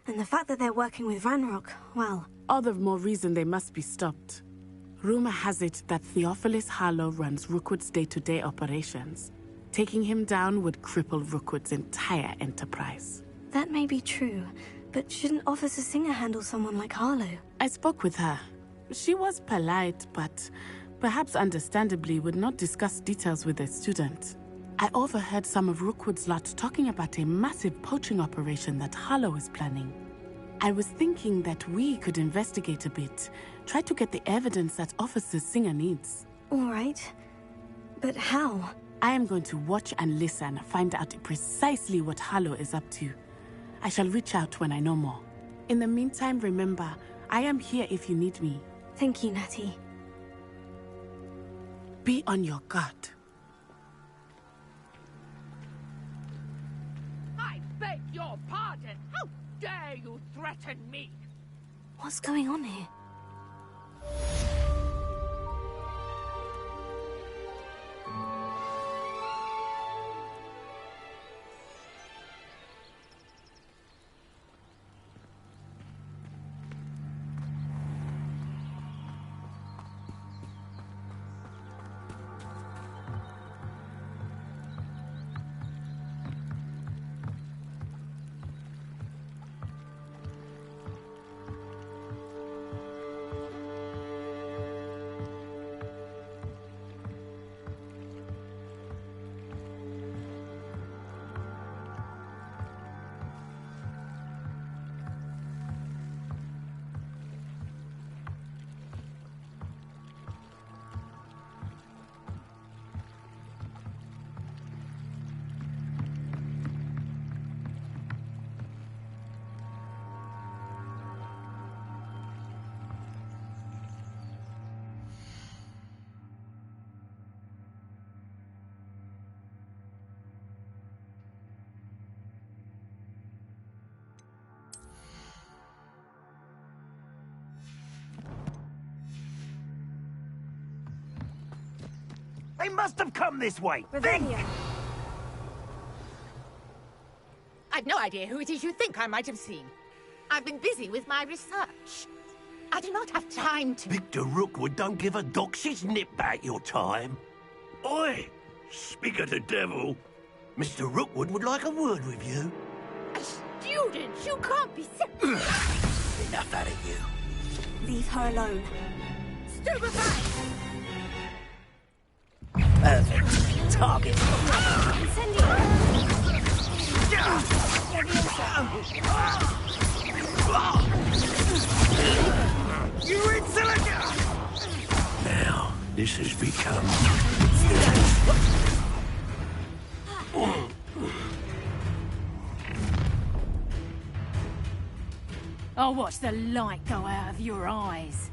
And the fact that they're working with Ranrock, well... All the more reason they must be stopped. Rumor has it that Theophilus Harlow runs Rookwood's day-to-day operations. Taking him down would cripple Rookwood's entire enterprise. That may be true, but shouldn't Officer Singer handle someone like Harlow? I spoke with her. She was polite, but perhaps understandably would not discuss details with a student. I overheard some of Rookwood's lot talking about a massive poaching operation that Harlow is planning. I was thinking that we could investigate a bit, try to get the evidence that Officer Singer needs. All right. But how? I am going to watch and listen, find out precisely what Harlow is up to. I shall reach out when I know more. In the meantime, remember, I am here if you need me. Thank you, Natty. Be on your guard. I beg your pardon. How dare you threaten me? What's going on here? They must have come this way. Revelio. I've no idea who it is you think I might have seen. I've been busy with my research. I do not have time to... Victor Rookwood don't give a doxy's nip back your time. Oi! Speak of the devil. Mr. Rookwood would like a word with you. Students, you can't be sick. Enough out of you. Leave her alone. Stupefy! Perfect. Target. You insolent! Now, this has become... I'll watch the light go out of your eyes.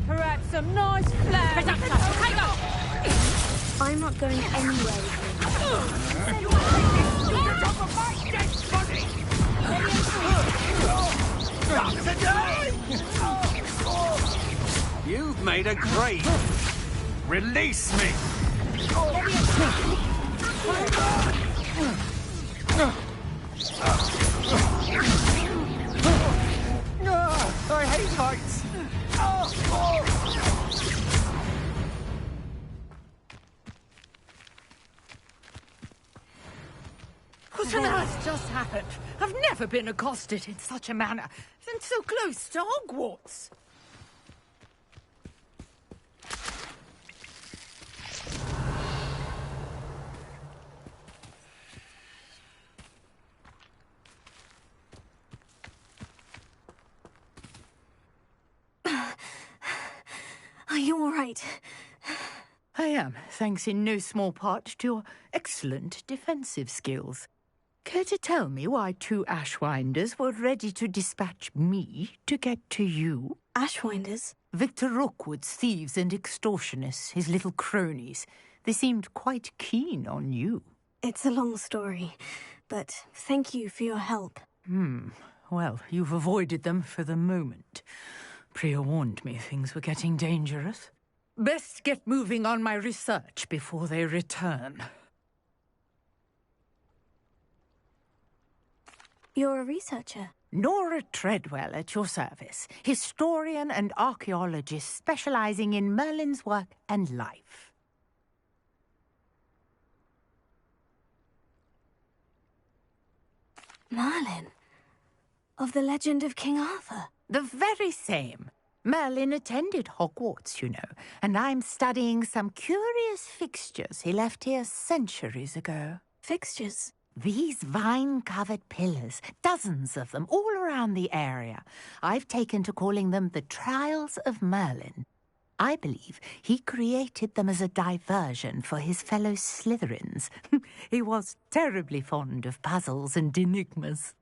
Perhaps some nice flowers. I'm not going anywhere. You want to take this to the top of my dead body? Stop today! You've made a grave. Release me! I hate heights! What on earth just happened? I've never been accosted in such a manner, and so close to Hogwarts. Are you all right? I am, thanks in no small part to your excellent defensive skills. Care to tell me why 2 Ashwinders were ready to dispatch me to get to you? Ashwinders? Victor Rookwood's thieves and extortionists, his little cronies. They seemed quite keen on you. It's a long story, but thank you for your help. Well, you've avoided them for the moment. Priya warned me things were getting dangerous. Best get moving on my research before they return. You're a researcher? Nora Treadwell at your service, historian and archaeologist specializing in Merlin's work and life. Merlin? Of the legend of King Arthur? The very same. Merlin attended Hogwarts, you know, and I'm studying some curious fixtures he left here centuries ago. Fixtures? These vine-covered pillars, dozens of them, all around the area. I've taken to calling them the Trials of Merlin. I believe he created them as a diversion for his fellow Slytherins. He was terribly fond of puzzles and enigmas.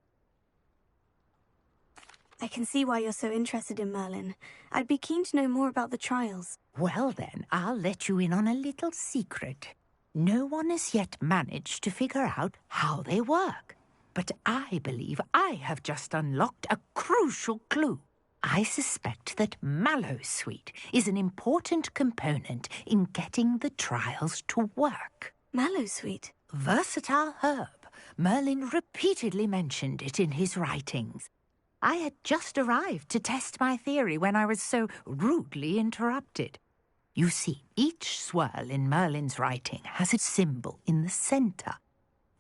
I can see why you're so interested in Merlin. I'd be keen to know more about the trials. Well then, I'll let you in on a little secret. No one has yet managed to figure out how they work. But I believe I have just unlocked a crucial clue. I suspect that Mallowsweet is an important component in getting the trials to work. Mallowsweet? Versatile herb. Merlin repeatedly mentioned it in his writings. I had just arrived to test my theory when I was so rudely interrupted. You see, each swirl in Merlin's writing has a symbol in the centre.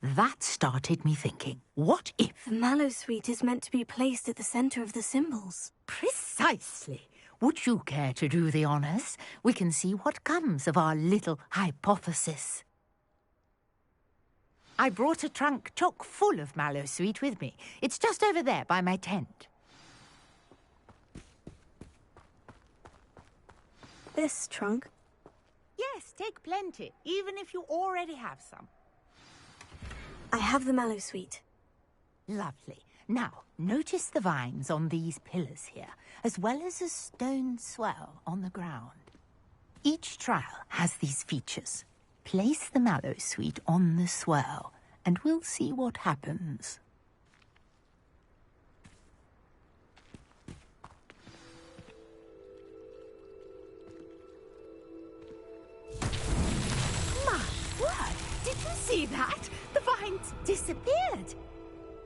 That started me thinking, what if... The Mallowsweet is meant to be placed at the centre of the symbols. Precisely. Would you care to do the honours? We can see what comes of our little hypothesis. I brought a trunk chock full of Mallowsweet with me. It's just over there by my tent. This trunk? Yes, take plenty, even if you already have some. I have the Mallowsweet. Lovely. Now, notice the vines on these pillars here, as well as a stone swell on the ground. Each trial has these features. Place the mallow sweet on the swirl, and we'll see what happens. My word! Did you see that? The vines disappeared.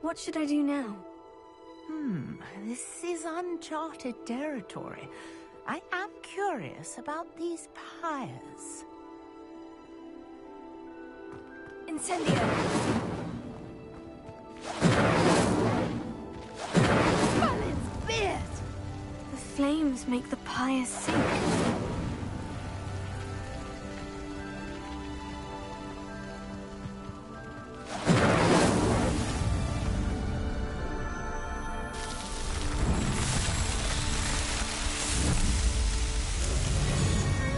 What should I do now? This is uncharted territory. I am curious about these pyres. Incendio! Merlin's beard! The flames make the pyres sink.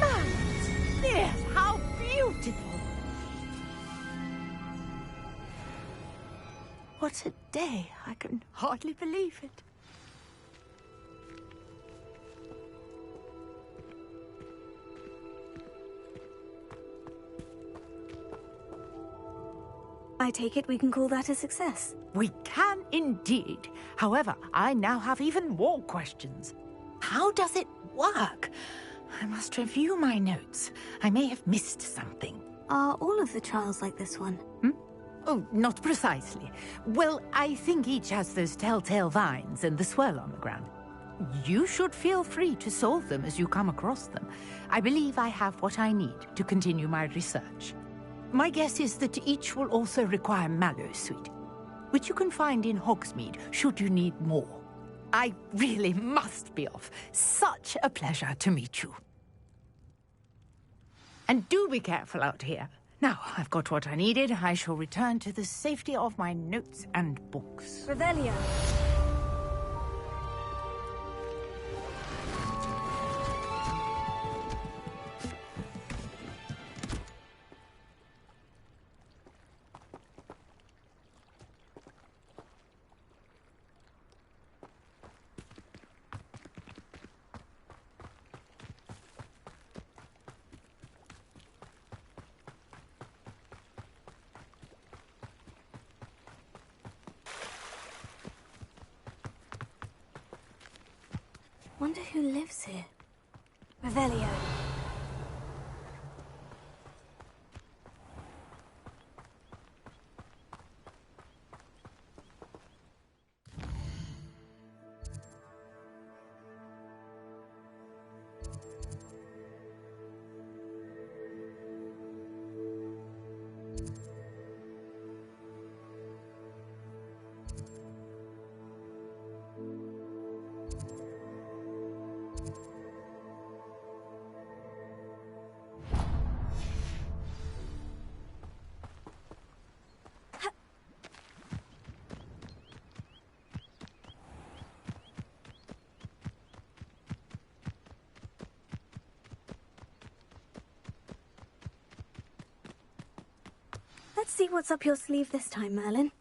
Merlin's beard! How beautiful! What a day! I can hardly believe it. I take it we can call that a success. We can indeed. However, I now have even more questions. How does it work? I must review my notes. I may have missed something. Are all of the trials like this one? Oh, not precisely. Well, I think each has those telltale vines and the swirl on the ground. You should feel free to solve them as you come across them. I believe I have what I need to continue my research. My guess is that each will also require mallow sweet, which you can find in Hogsmeade should you need more. I really must be off. Such a pleasure to meet you. And do be careful out here. Now, I've got what I needed. I shall return to the safety of my notes and books. Revelio! Wonder who lives here. Revelio. Let's see what's up your sleeve this time, Merlin.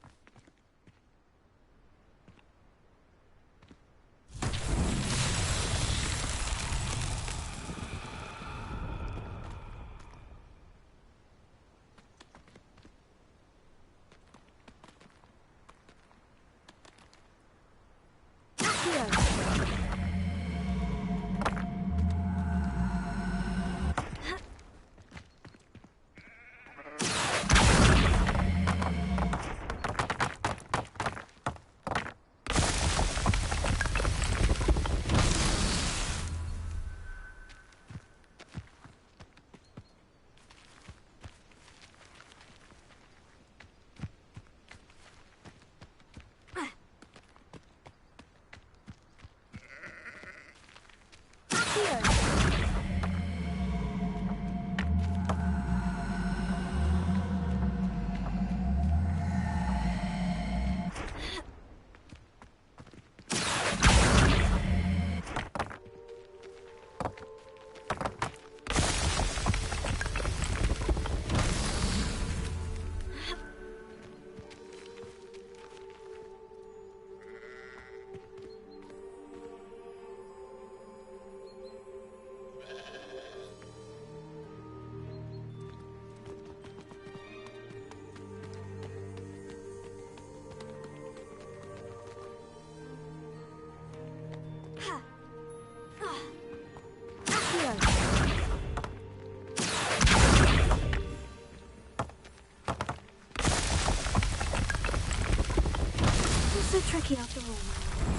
lucky after all, my lord.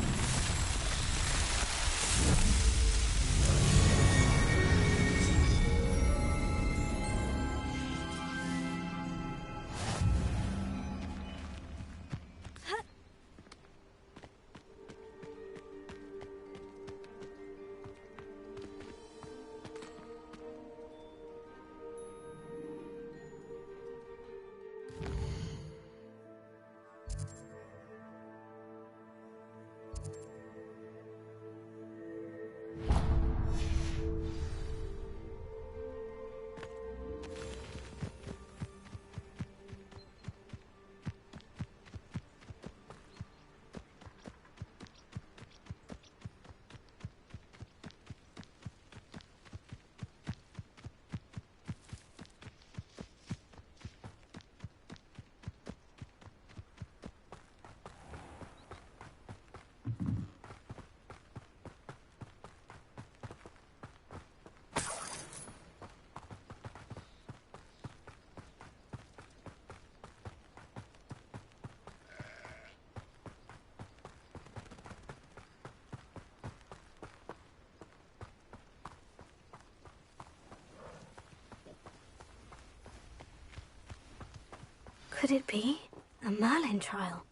Could it be a Merlin trial?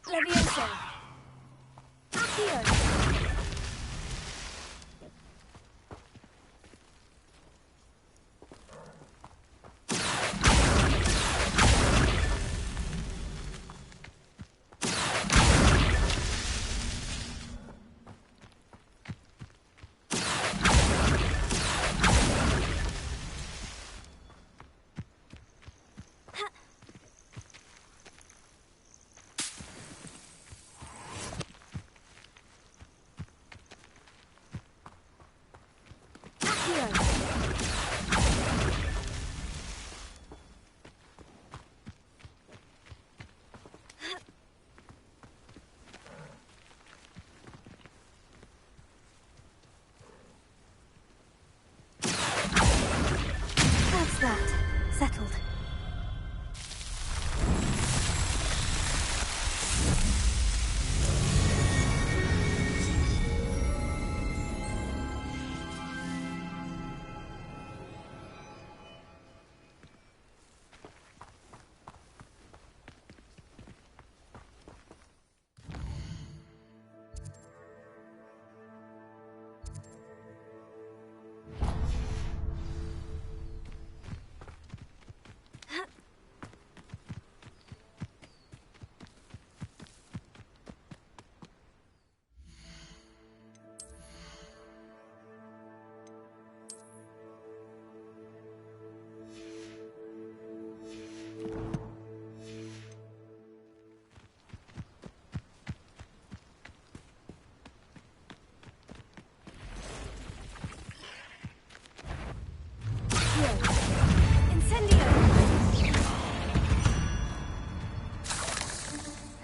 Levioso. Accio. That's that. Settled.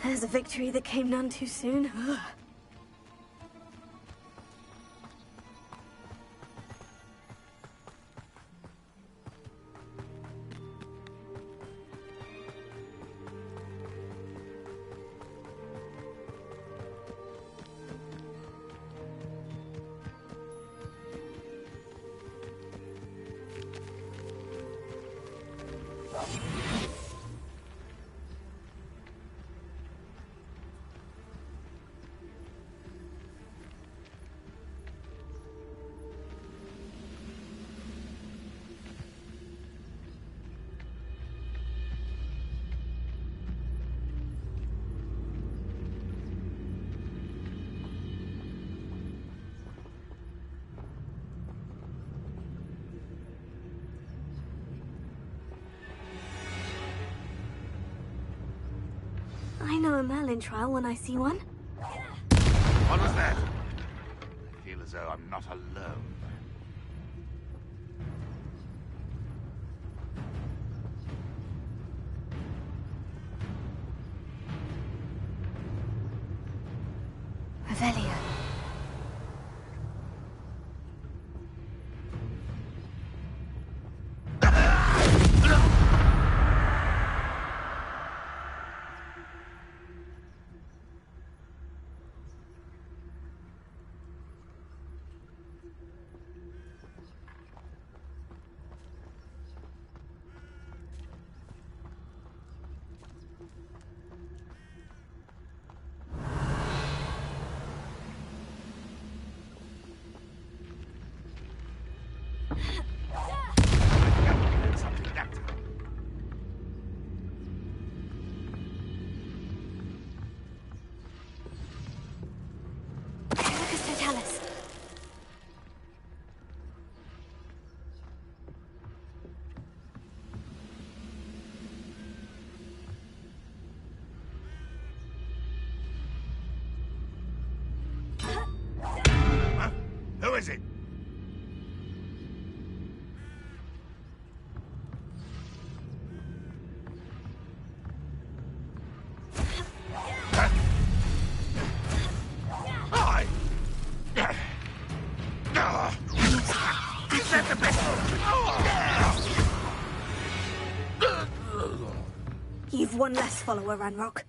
There's a victory that came none too soon. Ugh. I know a Merlin trial when I see one. What was that? I feel as though I'm not alone. Who is it? Hi! Is that the best? You've one less follower, Ranrock.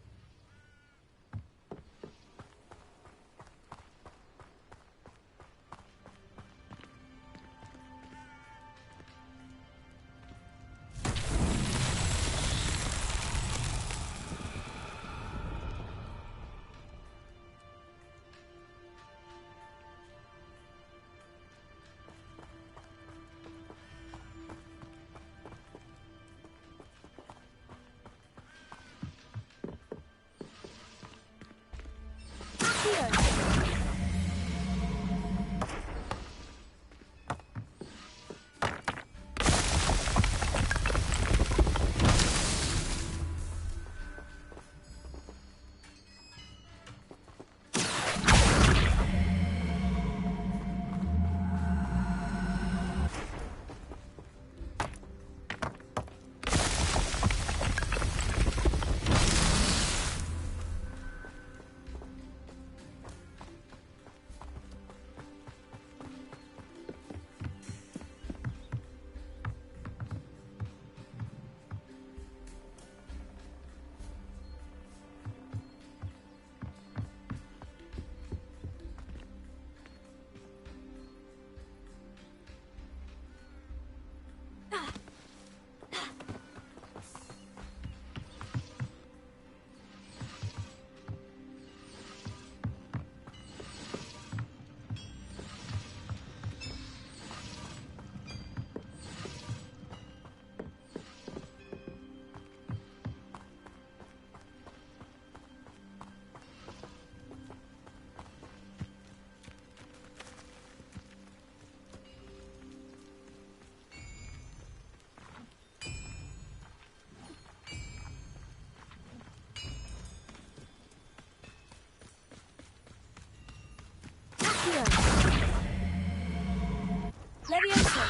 Levioso.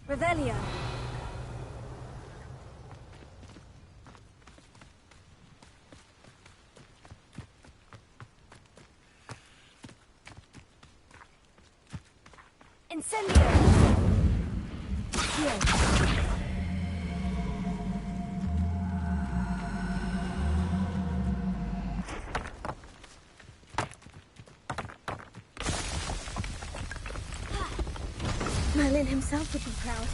Revelio. Incendio. Here. Merlin himself would be proud.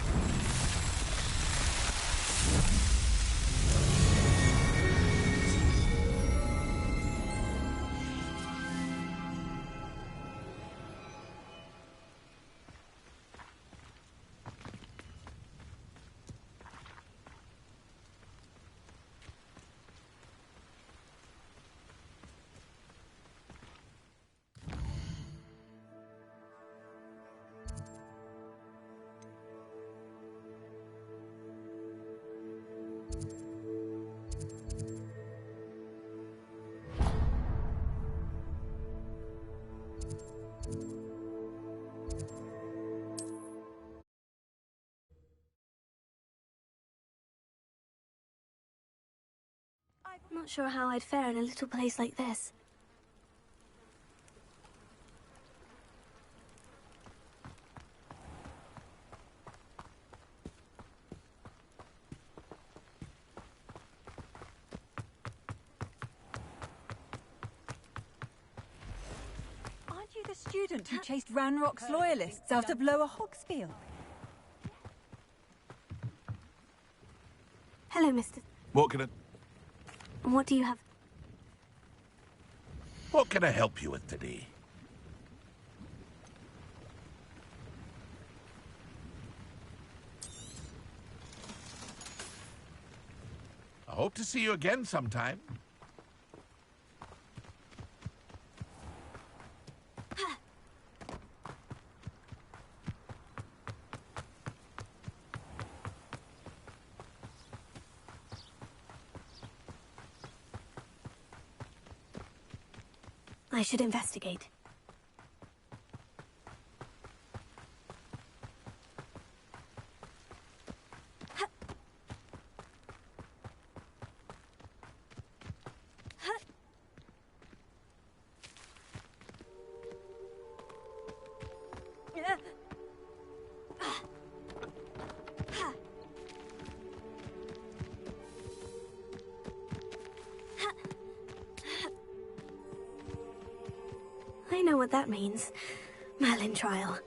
I'm not sure how I'd fare in a little place like this. Aren't you the student who chased Ranrock's loyalists out of Lower Hogsfield? Hello, Mr. What can I help you with today? I hope to see you again sometime. I should investigate. what that means. Merlin trial.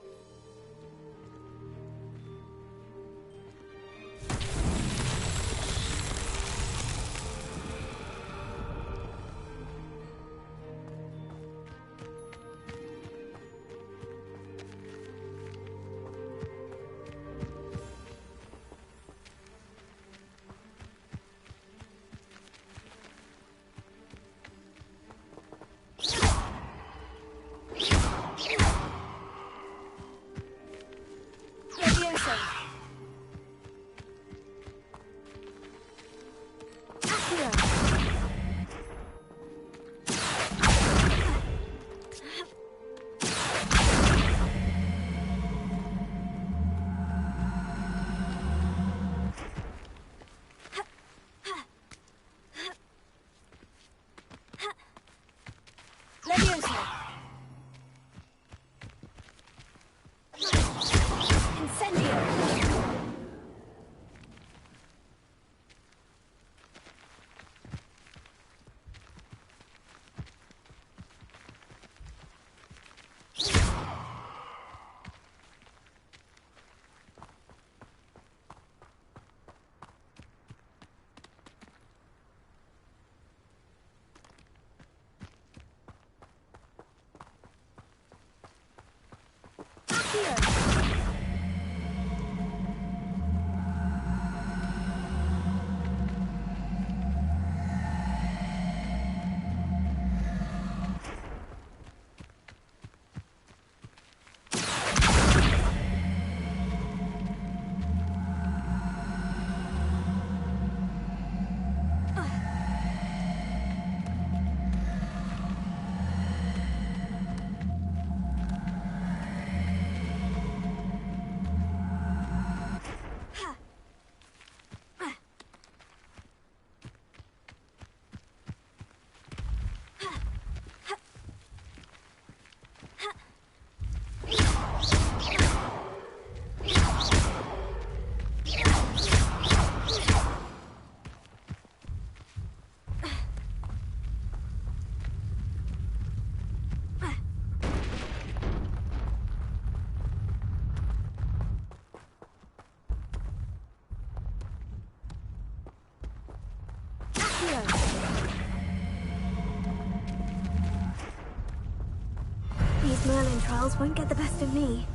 These Merlin trials won't get the best of me.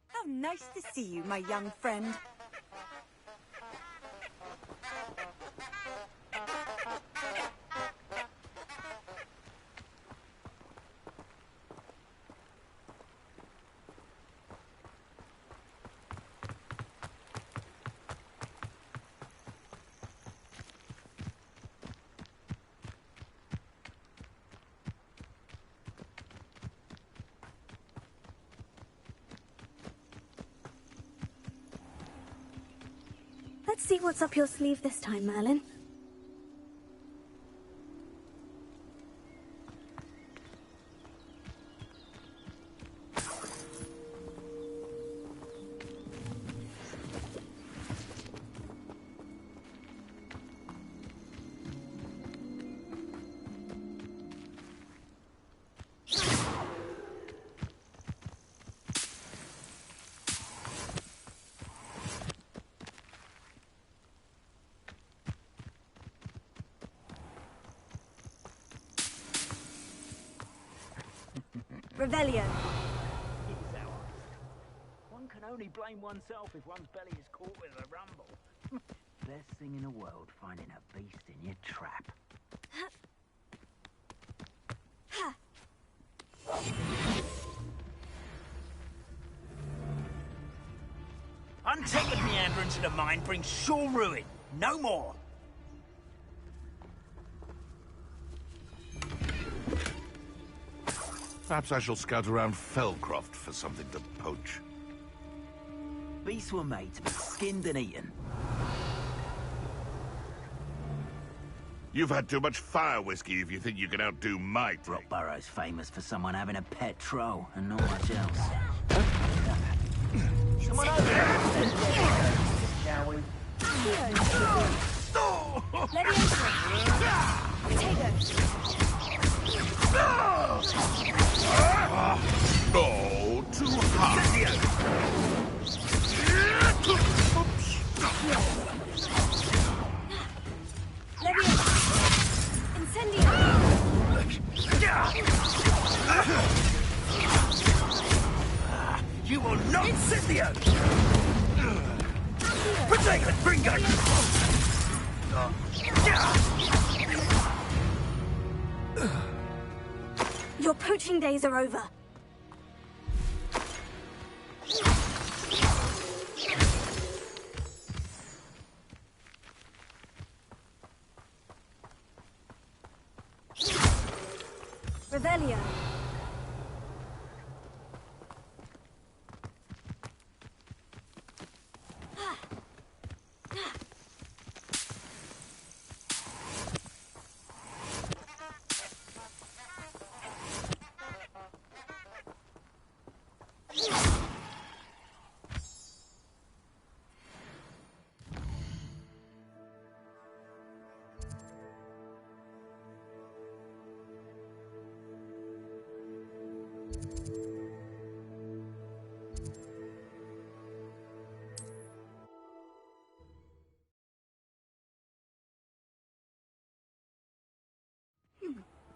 How nice to see you, my young friend. Let's see what's up your sleeve this time, Merlin. Revelio. One can only blame oneself if one's belly is caught with a rumble. Best thing in the world, finding a beast in your trap. One tick of meander into the mine brings sure ruin. No more. Perhaps I shall scout around Fellcroft for something to poach. Beasts were made to be skinned and eaten. You've had too much fire whiskey if you think you can outdo my drink. Rockborough's famous for someone having a pet troll and not much else. Someone over there. Shall we? No, too hard. You will not Incendio! Protect it, Bringo! Your poaching days are over. Revelio.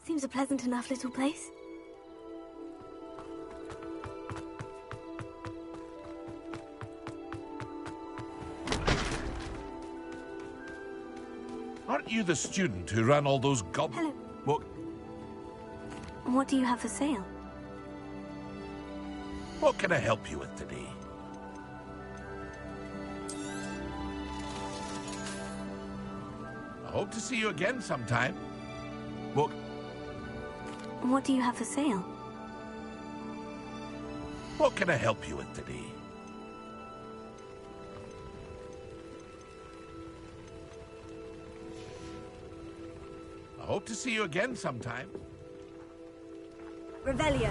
Seems a pleasant enough little place. Aren't you the student who ran all those Hello. What do you have for sale? What can I help you with today? I hope to see you again sometime. What do you have for sale? What can I help you with today? I hope to see you again sometime. Revelio.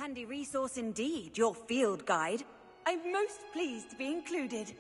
Handy resource indeed, your field guide. I'm most pleased to be included.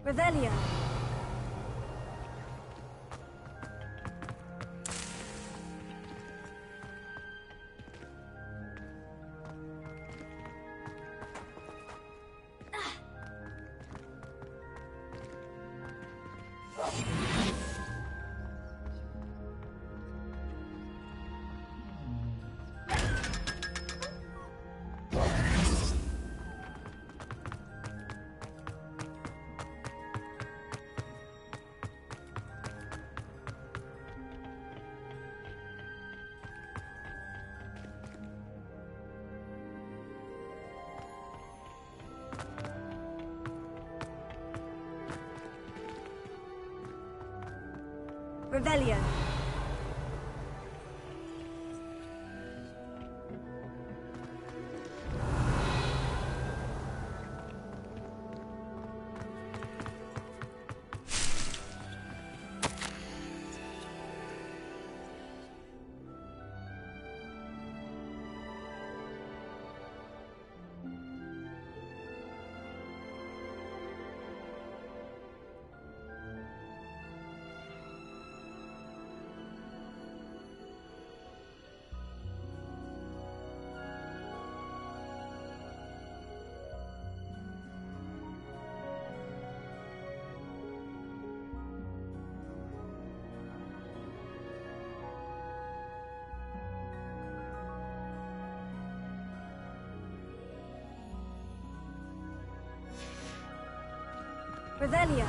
Revelio. Revelio. Revelio.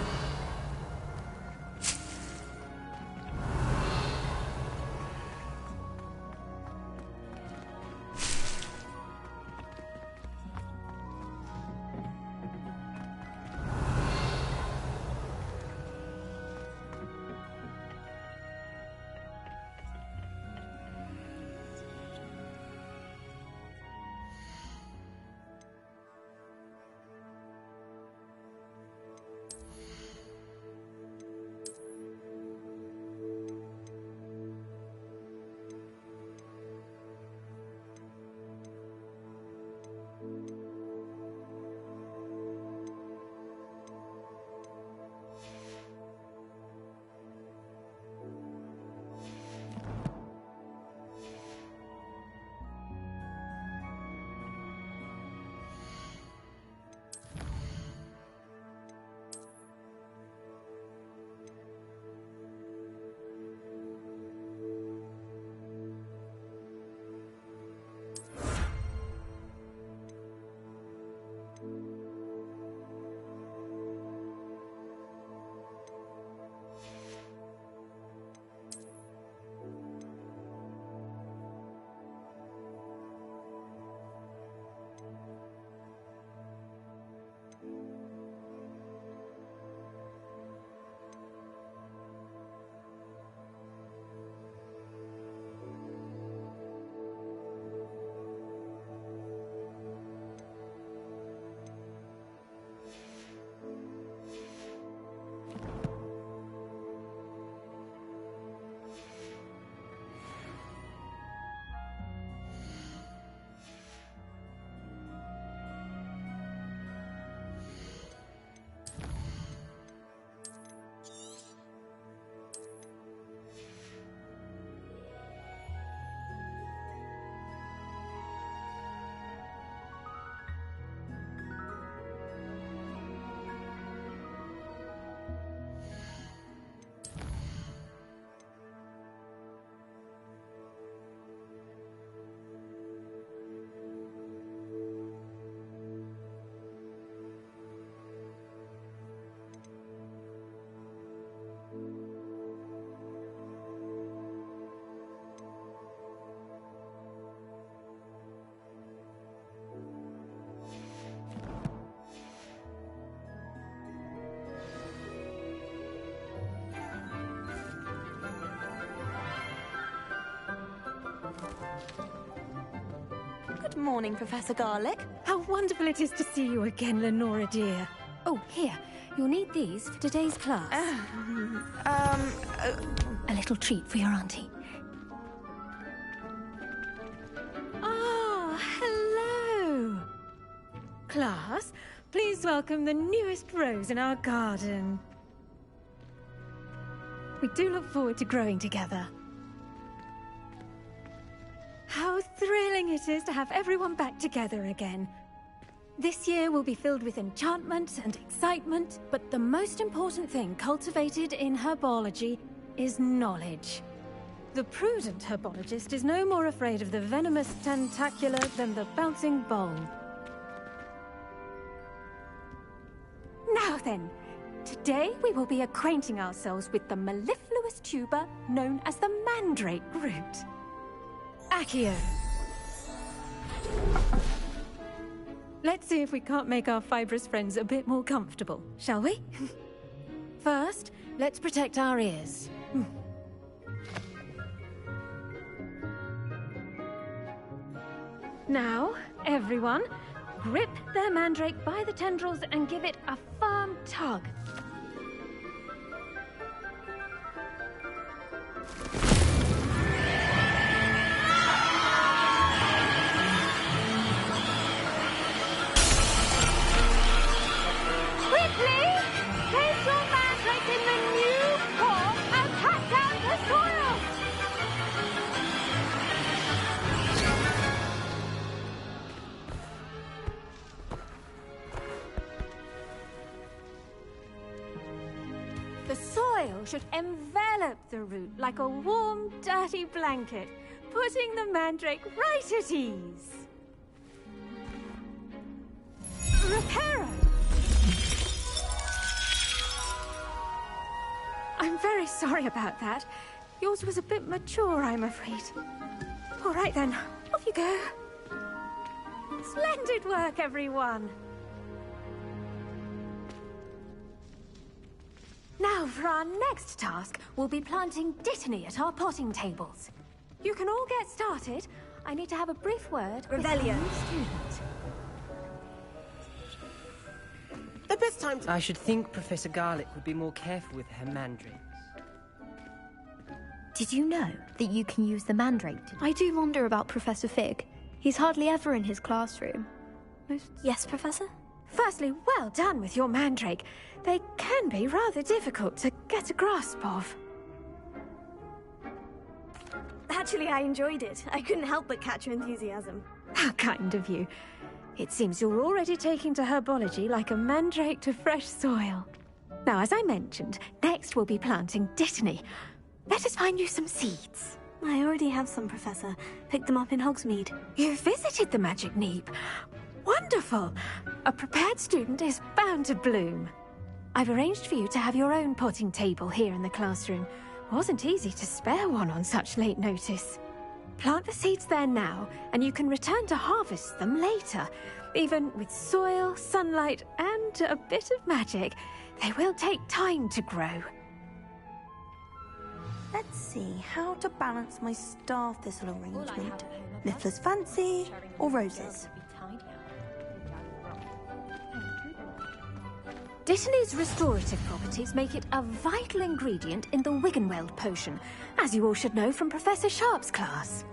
Good morning, Professor Garlick. How wonderful it is to see you again, Lenora dear. Oh, here. You'll need these for today's class. A little treat for your auntie. Ah, hello. Class, please welcome the newest rose in our garden. We do look forward to growing together. How thrilling it is to have everyone back together again. This year will be filled with enchantment and excitement, but the most important thing cultivated in herbology is knowledge. The prudent herbologist is no more afraid of the venomous tentacular than the bouncing bulb. Now then, today we will be acquainting ourselves with the mellifluous tuber known as the mandrake root. Accio. Let's see if we can't make our fibrous friends a bit more comfortable, shall we? First, let's protect our ears. Now, everyone, grip their mandrake by the tendrils and give it a firm tug. Quickly! Place your mandrake in the new pot and pat down the soil! The soil should envelop the root like a warm, dirty blanket, putting the mandrake right at ease. Reparo! I'm very sorry about that. Yours was a bit mature, I'm afraid. All right then, off you go. Splendid work, everyone! Now, for our next task, we'll be planting dittany at our potting tables. You can all get started. I need to have a brief word with our new student. The best time to... I should think Professor Garlick would be more careful with her mandrakes. Did you know that you can use the mandrake? I do wonder about Professor Fig. He's hardly ever in his classroom. Yes, Professor? Firstly, well done with your mandrake. They can be rather difficult to get a grasp of. Actually, I enjoyed it. I couldn't help but catch your enthusiasm. How kind of you. It seems you're already taking to herbology like a mandrake to fresh soil. Now, as I mentioned, next we'll be planting dittany. Let us find you some seeds. I already have some, Professor. Picked them up in Hogsmeade. You visited the Magic Neep. Wonderful! A prepared student is bound to bloom. I've arranged for you to have your own potting table here in the classroom. Wasn't easy to spare one on such late notice. Plant the seeds there now, and you can return to harvest them later. Even with soil, sunlight, and a bit of magic, they will take time to grow. Let's see how to balance my star thistle arrangement. Niffler's fancy or roses? Dittany's restorative properties make it a vital ingredient in the Wiggenweld potion, as you all should know from Professor Sharp's class.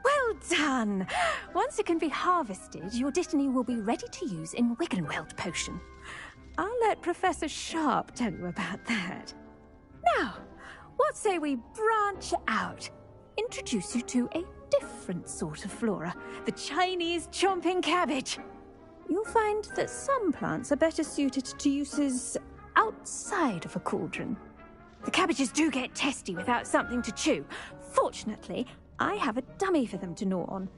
Well done! Once it can be harvested, your dittany will be ready to use in Wiggenweld potion. I'll let Professor Sharp tell you about that. Now, what say we branch out? Introduce you to a different sort of flora, the Chinese chomping cabbage. You'll find that some plants are better suited to uses outside of a cauldron. The cabbages do get testy without something to chew. Fortunately, I have a dummy for them to gnaw on.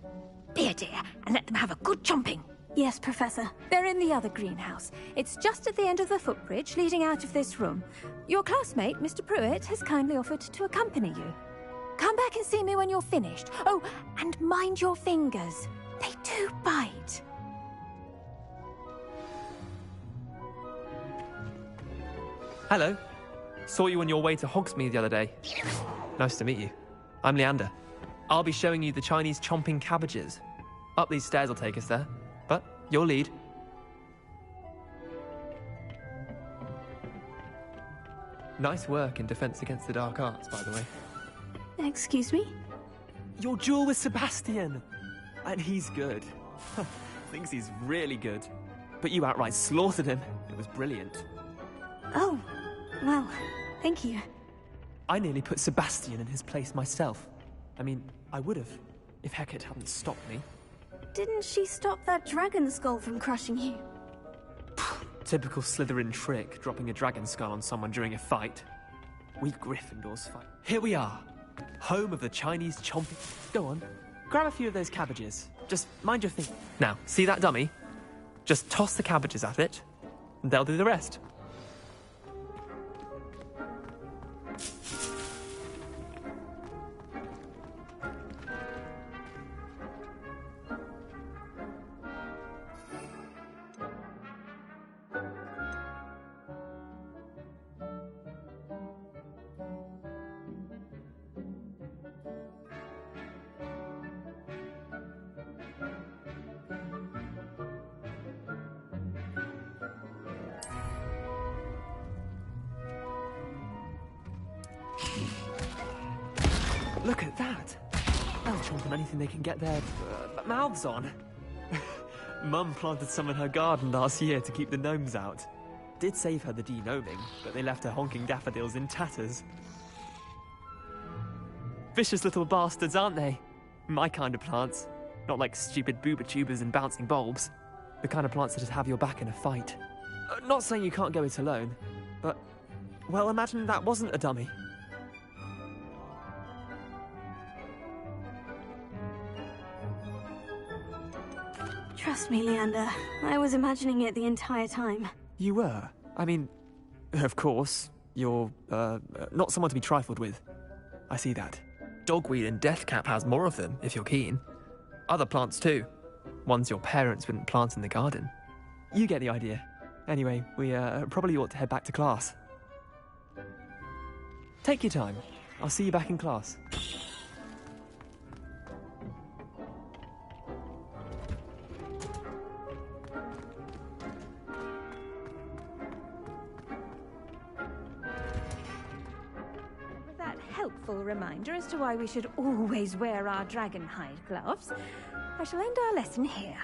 Be a dear, and let them have a good chomping. Yes, Professor. They're in the other greenhouse. It's just at the end of the footbridge leading out of this room. Your classmate, Mr. Pruitt, has kindly offered to accompany you. Come back and see me when you're finished. Oh, and mind your fingers. They do bite. Hello. Saw you on your way to Hogsmeade the other day. Nice to meet you. I'm Leander. I'll be showing you the Chinese chomping cabbages. Up these stairs will take us there. But your lead. Nice work in Defense Against the Dark Arts, by the way. Excuse me? Your duel with Sebastian! And he's good. Thinks he's really good. But you outright slaughtered him. It was brilliant. Oh, well, thank you. I nearly put Sebastian in his place myself. I mean, I would have, if Hecate hadn't stopped me. Didn't she stop that dragon skull from crushing you? Typical Slytherin trick, dropping a dragon skull on someone during a fight. We Gryffindors fight. Here we are, home of the Chinese chomping. Go on, grab a few of those cabbages. Just mind your thing. Now, see that dummy? Just toss the cabbages at it, and they'll do the rest. Look at that! They'll chomp on anything they can get their mouths on. Mum planted some in her garden last year to keep the gnomes out. Did save her the de-gnoming, but they left her honking daffodils in tatters. Vicious little bastards, aren't they? My kind of plants. Not like stupid booba tubers and bouncing bulbs. The kind of plants that just have your back in a fight. Not saying you can't go it alone, but... well, imagine that wasn't a dummy. Trust me, Leander. I was imagining it the entire time. You were? I mean, of course, you're, not someone to be trifled with. I see that. Dogweed and deathcap has more of them, if you're keen. Other plants too. Ones your parents wouldn't plant in the garden. You get the idea. Anyway, we, probably ought to head back to class. Take your time. I'll see you back in class. Reminder as to why we should always wear our dragon hide gloves, I shall end our lesson here.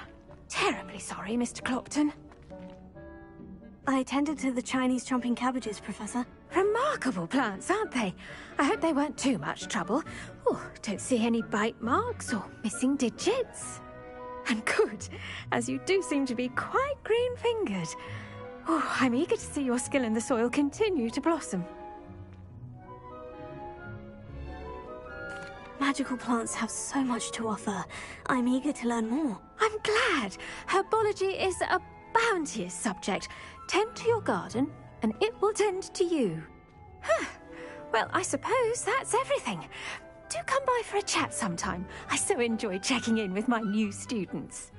Terribly sorry, Mr. Clopton. I tended to the Chinese chomping cabbages, Professor. Remarkable plants, aren't they? I hope they weren't too much trouble. Oh, don't see any bite marks or missing digits. And good, as you do seem to be quite green-fingered. Oh, I'm eager to see your skill in the soil continue to blossom. Magical plants have so much to offer. I'm eager to learn more. I'm glad. Herbology is a bounteous subject. Tend to your garden, and it will tend to you. Huh. Well, I suppose that's everything. Do come by for a chat sometime. I so enjoy checking in with my new students.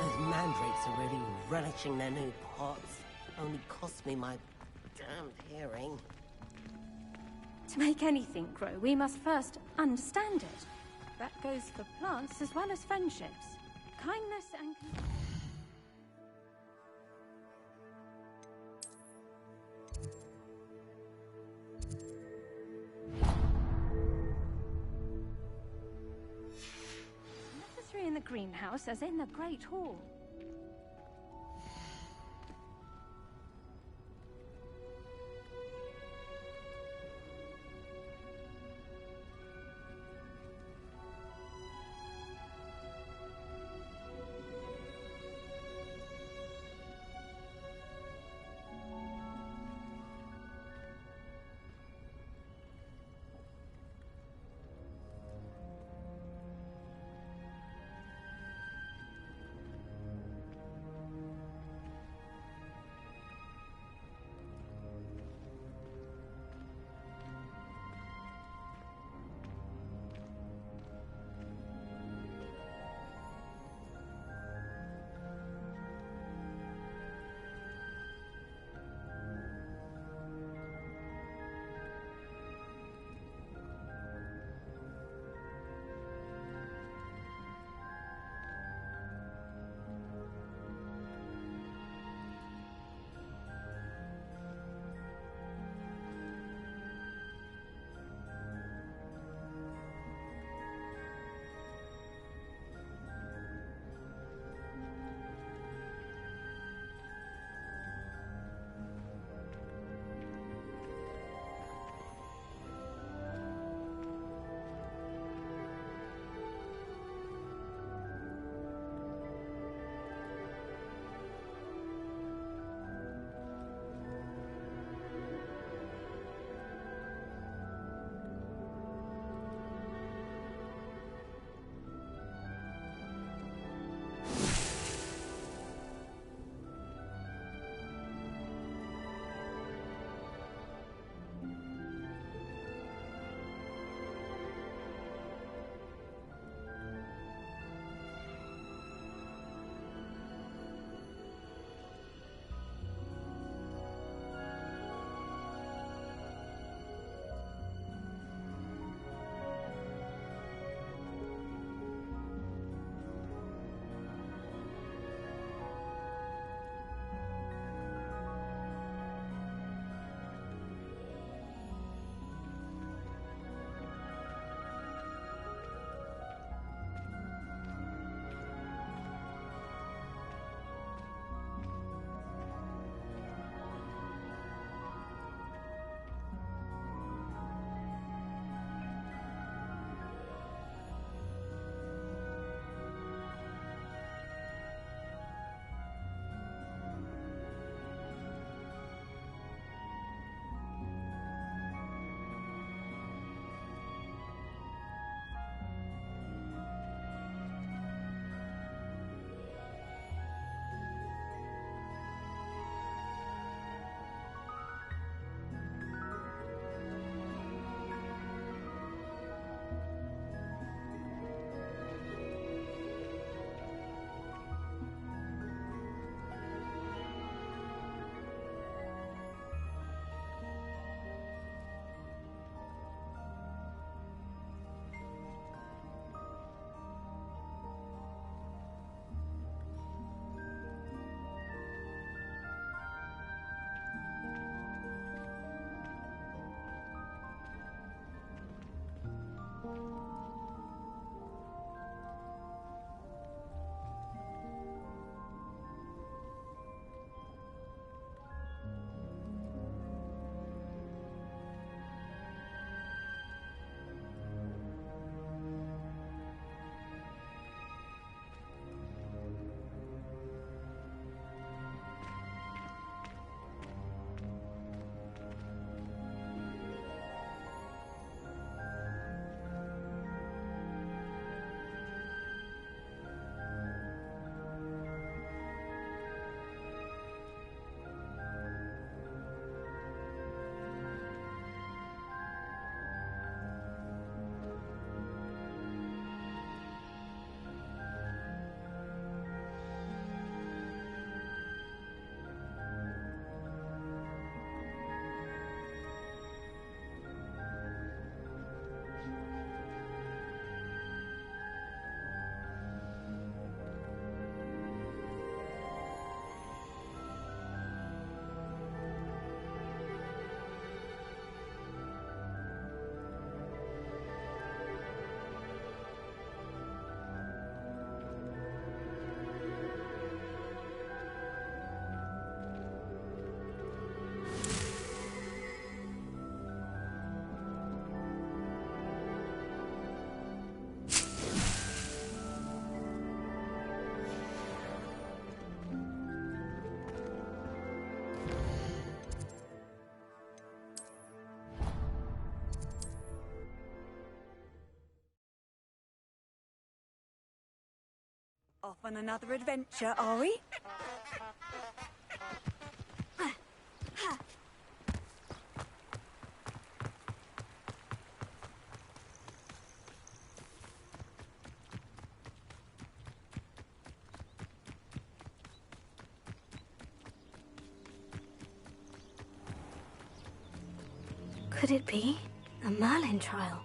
Those mandrakes are really relishing their new pots. Only cost me my damned hearing. To make anything grow, we must first understand it. That goes for plants as well as friendships. Kindness and... necessary in the greenhouse as in the Great Hall. Off on another adventure, are we? Could it be a Merlin trial?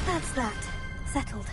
That's that. Settled.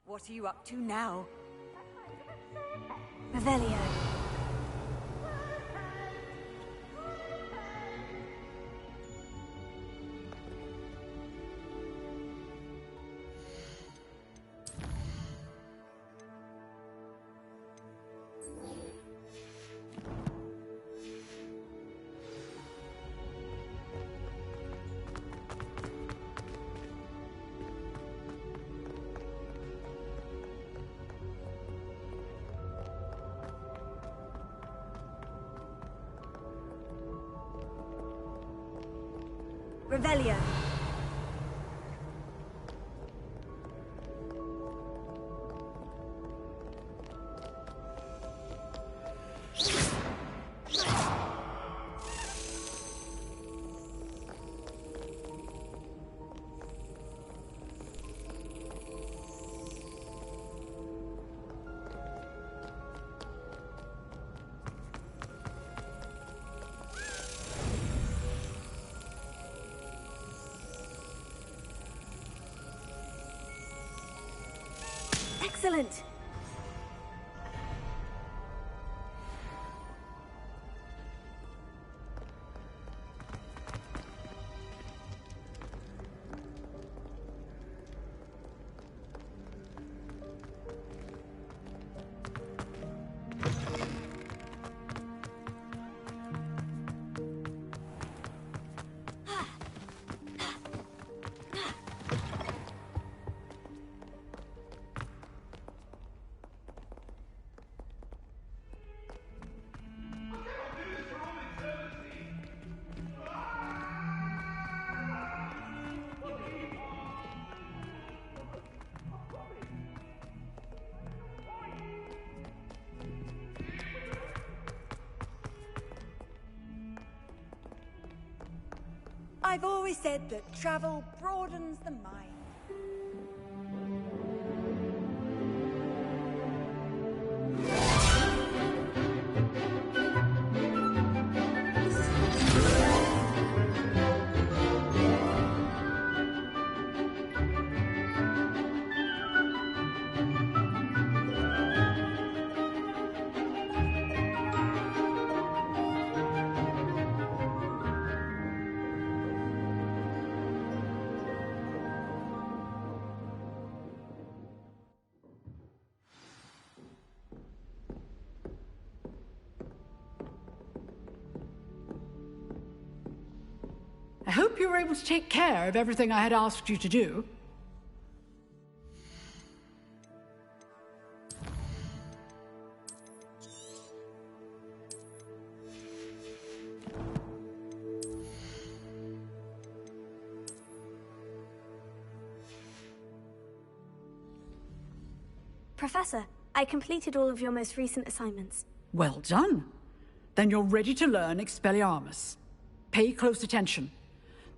What are you up to now? Revelio. Revelio. Excellent. I've always said that travel broadens the mind. hope you were able to take care of everything I had asked you to do. Professor, I completed all of your most recent assignments. Well done. Then you're ready to learn Expelliarmus. Pay close attention.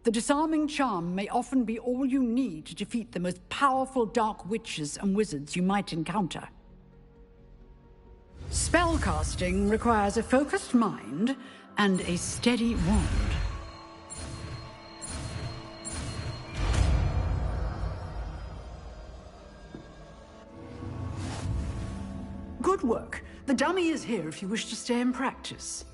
The disarming charm may often be all you need to defeat the most powerful dark witches and wizards you might encounter. Spellcasting requires a focused mind and a steady wand. Good work. The dummy is here if you wish to stay and practice.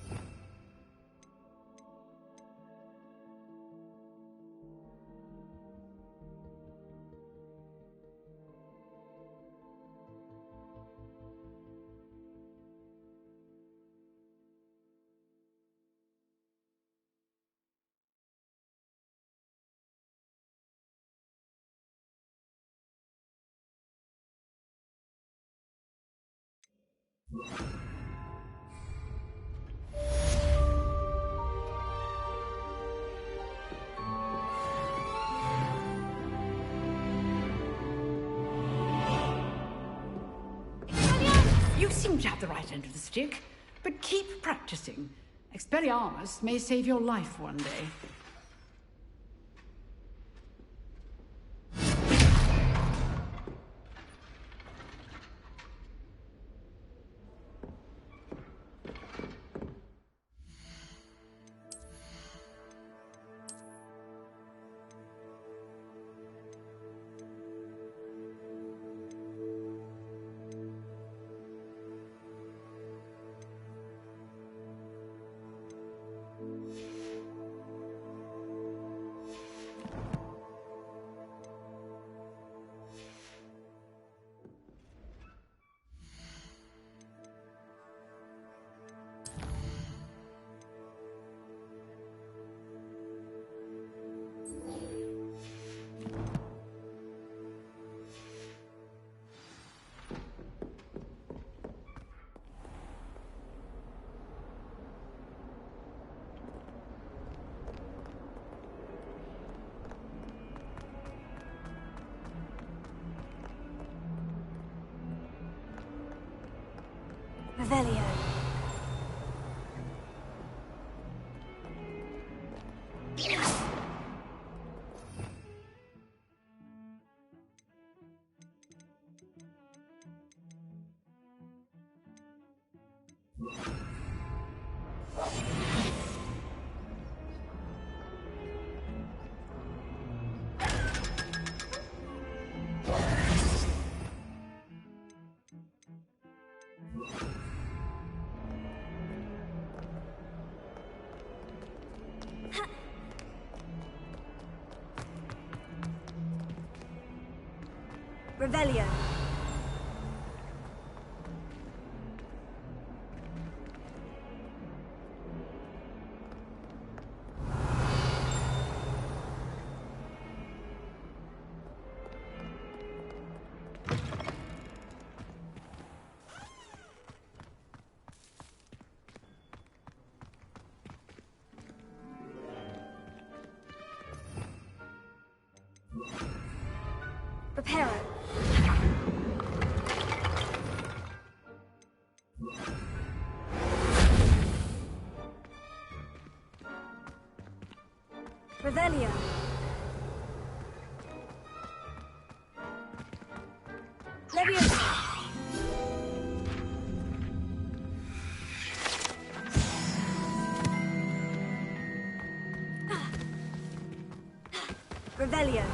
You seem to have the right end of the stick, but keep practicing. Expelliarmus may save your life one day. Revelio. Revelio. Reparo. Revelio. Leviosa. Revelio.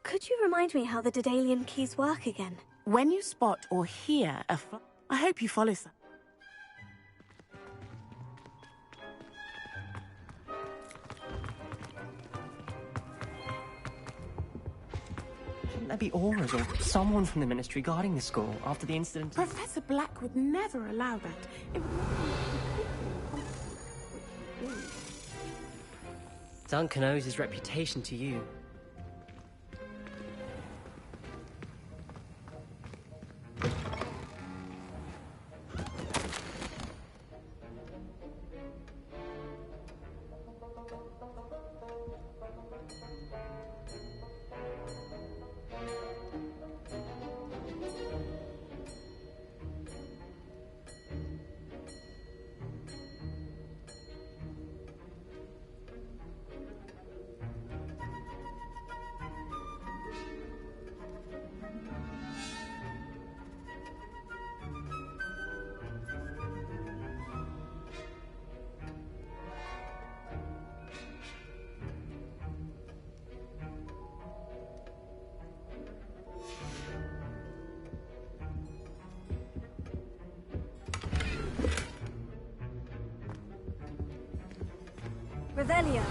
Could you remind me how the Daedalian keys work again? When you spot or hear a I hope you follow some. to be Aura's or someone from the Ministry guarding the school after the incident. Professor Black would never allow that. It would... Duncan owes his reputation to you. Revelio.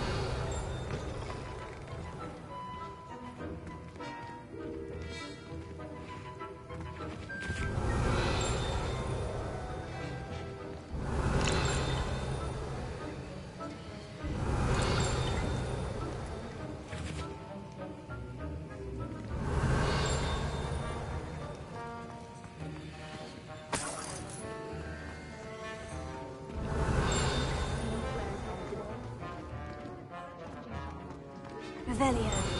Revelio.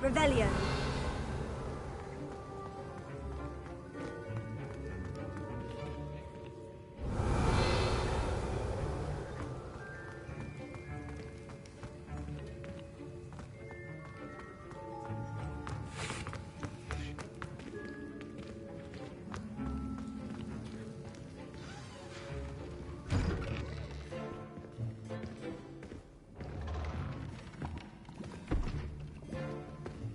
Revelio.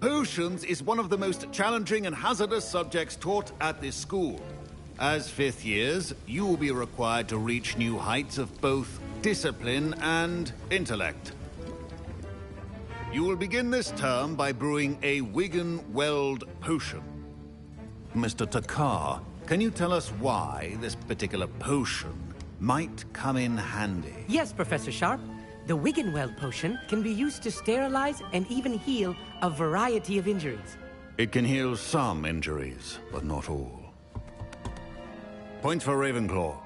Potions is one of the most challenging and hazardous subjects taught at this school. As fifth years, you will be required to reach new heights of both discipline and intellect. You will begin this term by brewing a Wiggenweld potion. Mr. Takar, can you tell us why this particular potion might come in handy? Yes, Professor Sharp. The Wiggenweld potion can be used to sterilize and even heal a variety of injuries. It can heal some injuries, but not all. Point for Ravenclaw.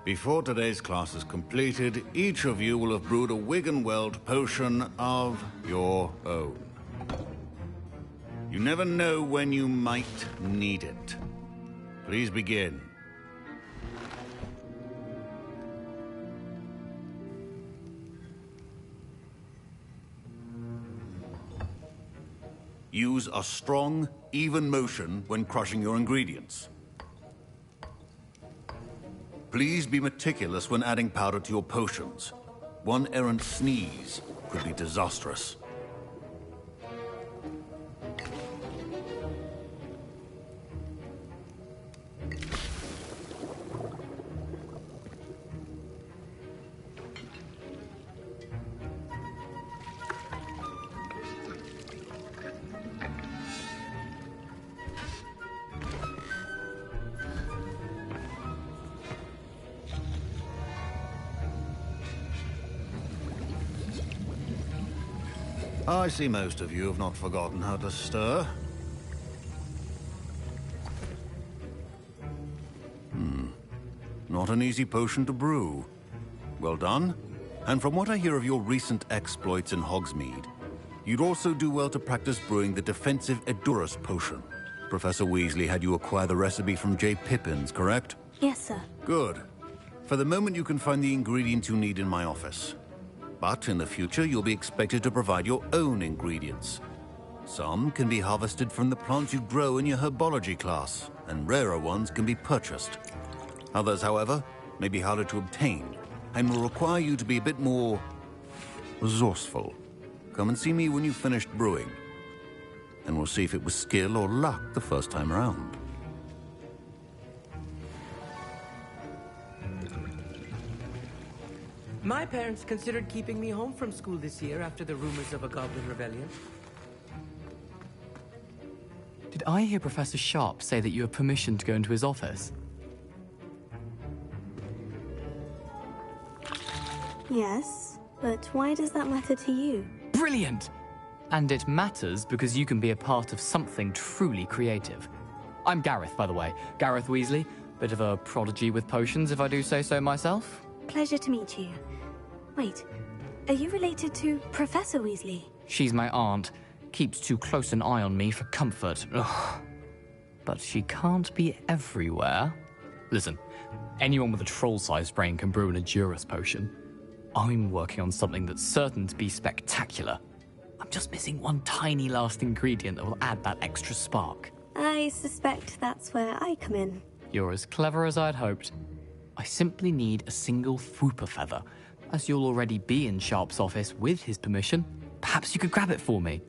Before today's class is completed, each of you will have brewed a Wiggenweld potion of your own. You never know when you might need it. Please begin. Use a strong, even motion when crushing your ingredients. Please be meticulous when adding powder to your potions. One errant sneeze could be disastrous. I see most of you have not forgotten how to stir. Not an easy potion to brew. Well done. And from what I hear of your recent exploits in Hogsmeade, you'd also do well to practice brewing the defensive Edurus potion. Professor Weasley had you acquire the recipe from J. Pippin's, correct? Yes, sir. Good. For the moment, you can find the ingredients you need in my office. But in the future, you'll be expected to provide your own ingredients. Some can be harvested from the plants you grow in your herbology class, and rarer ones can be purchased. Others, however, may be harder to obtain, and will require you to be a bit more resourceful. Come and see me when you've finished brewing, and we'll see if it was skill or luck the first time around. My parents considered keeping me home from school this year after the rumors of a goblin rebellion. Did I hear Professor Sharp say that you have permission to go into his office? Yes, but why does that matter to you? Brilliant! And it matters because you can be a part of something truly creative. I'm Gareth, by the way. Gareth Weasley. Bit of a prodigy with potions, if I do say so myself. Pleasure to meet you. Wait, are you related to Professor Weasley? She's my aunt. Keeps too close an eye on me for comfort. Ugh. But she can't be everywhere. Listen, anyone with a troll-sized brain can brew an Edurus potion. I'm working on something that's certain to be spectacular. I'm just missing one tiny last ingredient that will add that extra spark. I suspect that's where I come in. You're as clever as I'd hoped. I simply need a single Fwooper feather. As you'll already be in Sharp's office with his permission, perhaps you could grab it for me.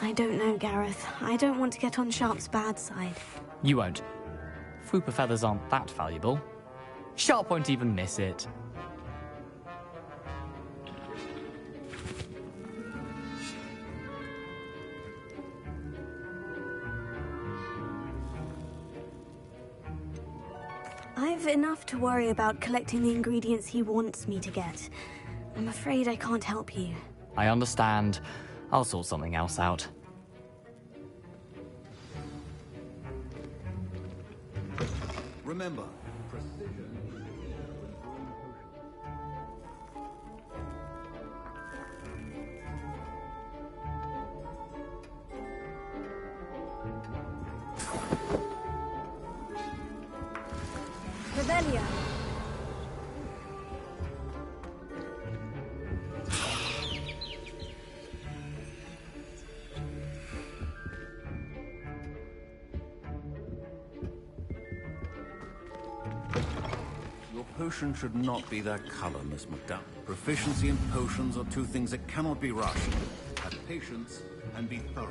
I don't know, Gareth. I don't want to get on Sharp's bad side. You won't. Fwooper feathers aren't that valuable. Sharp won't even miss it. I've enough to worry about collecting the ingredients he wants me to get. I'm afraid I can't help you. I understand. I'll sort something else out. Remember, Revelio. your potion should not be that color, Miss McDowell. Proficiency and potions are two things that cannot be rushed. Have patience and be thorough.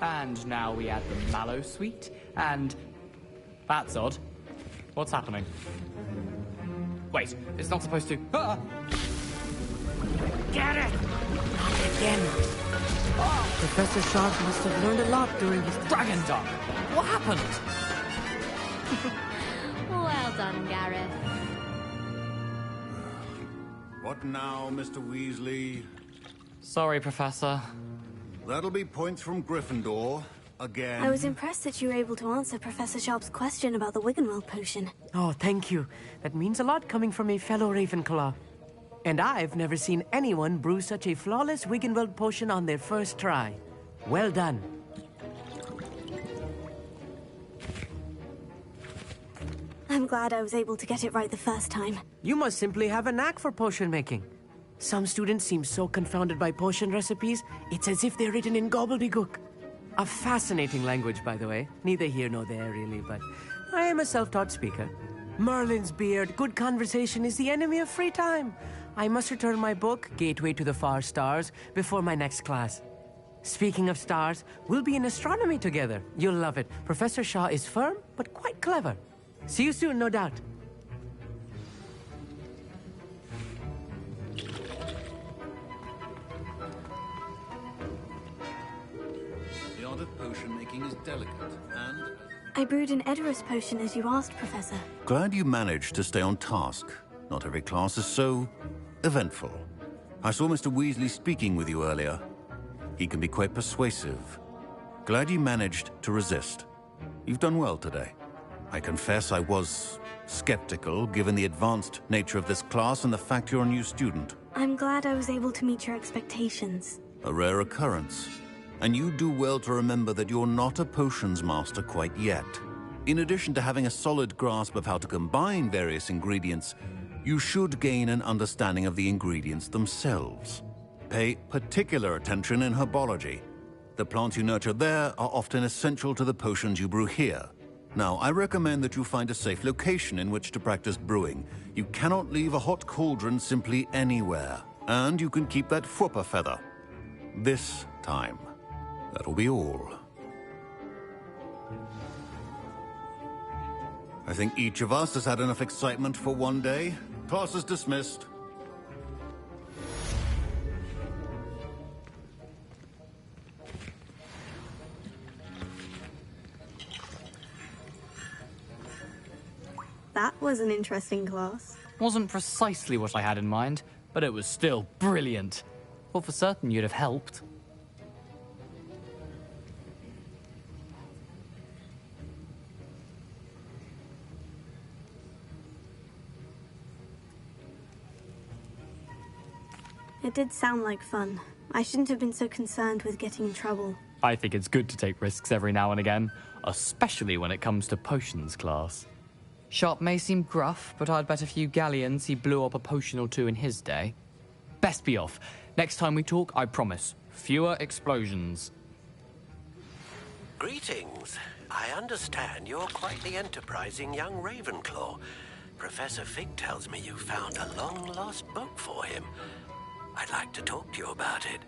And now we add the mallow sweet, and... That's odd. What's happening? Wait, it's not supposed to... Ah! Get it! Not again. Oh, Professor Sharp must have learned a lot during his dragon dunk. What happened? Well done, Gareth. What now, Mr. Weasley? Sorry, Professor. That'll be points from Gryffindor. Again. I was impressed that you were able to answer Professor Sharp's question about the Wiggenweld potion. Oh, thank you. That means a lot coming from a fellow Ravenclaw. And I've never seen anyone brew such a flawless Wiggenweld potion on their first try. Well done. I'm glad I was able to get it right the first time. You must simply have a knack for potion making. Some students seem so confounded by potion recipes, it's as if they're written in gobbledygook. A fascinating language, by the way. Neither here nor there, really, but I am a self-taught speaker. Merlin's beard, good conversation is the enemy of free time. I must return my book, Gateway to the Far Stars, before my next class. Speaking of stars, we'll be in astronomy together. You'll love it. Professor Shaw is firm, but quite clever. See you soon, no doubt. The art of potion making is delicate, and... I brewed an Edorus potion as you asked, Professor. Glad you managed to stay on task. Not every class is so... eventful. I saw Mr. Weasley speaking with you earlier. He can be quite persuasive. Glad you managed to resist. You've done well today. I confess I was skeptical, given the advanced nature of this class and the fact you're a new student. I'm glad I was able to meet your expectations. A rare occurrence. And you do well to remember that you're not a potions master quite yet. In addition to having a solid grasp of how to combine various ingredients, you should gain an understanding of the ingredients themselves. Pay particular attention in herbology. The plants you nurture there are often essential to the potions you brew here. Now, I recommend that you find a safe location in which to practice brewing. You cannot leave a hot cauldron simply anywhere. And you can keep that Fwooper feather. This time. That'll be all. I think each of us has had enough excitement for one day. Class is dismissed. That was an interesting class. Wasn't precisely what I had in mind, but it was still brilliant. Well, for certain you'd have helped. It did sound like fun. I shouldn't have been so concerned with getting in trouble. I think it's good to take risks every now and again, especially when it comes to potions class. Sharp may seem gruff, but I'd bet a few galleons he blew up a potion or two in his day. Best be off. Next time we talk, I promise, fewer explosions. Greetings. I understand you're quite the enterprising young Ravenclaw. Professor Fig tells me you found a long-lost book for him. I'd like to talk to you about it.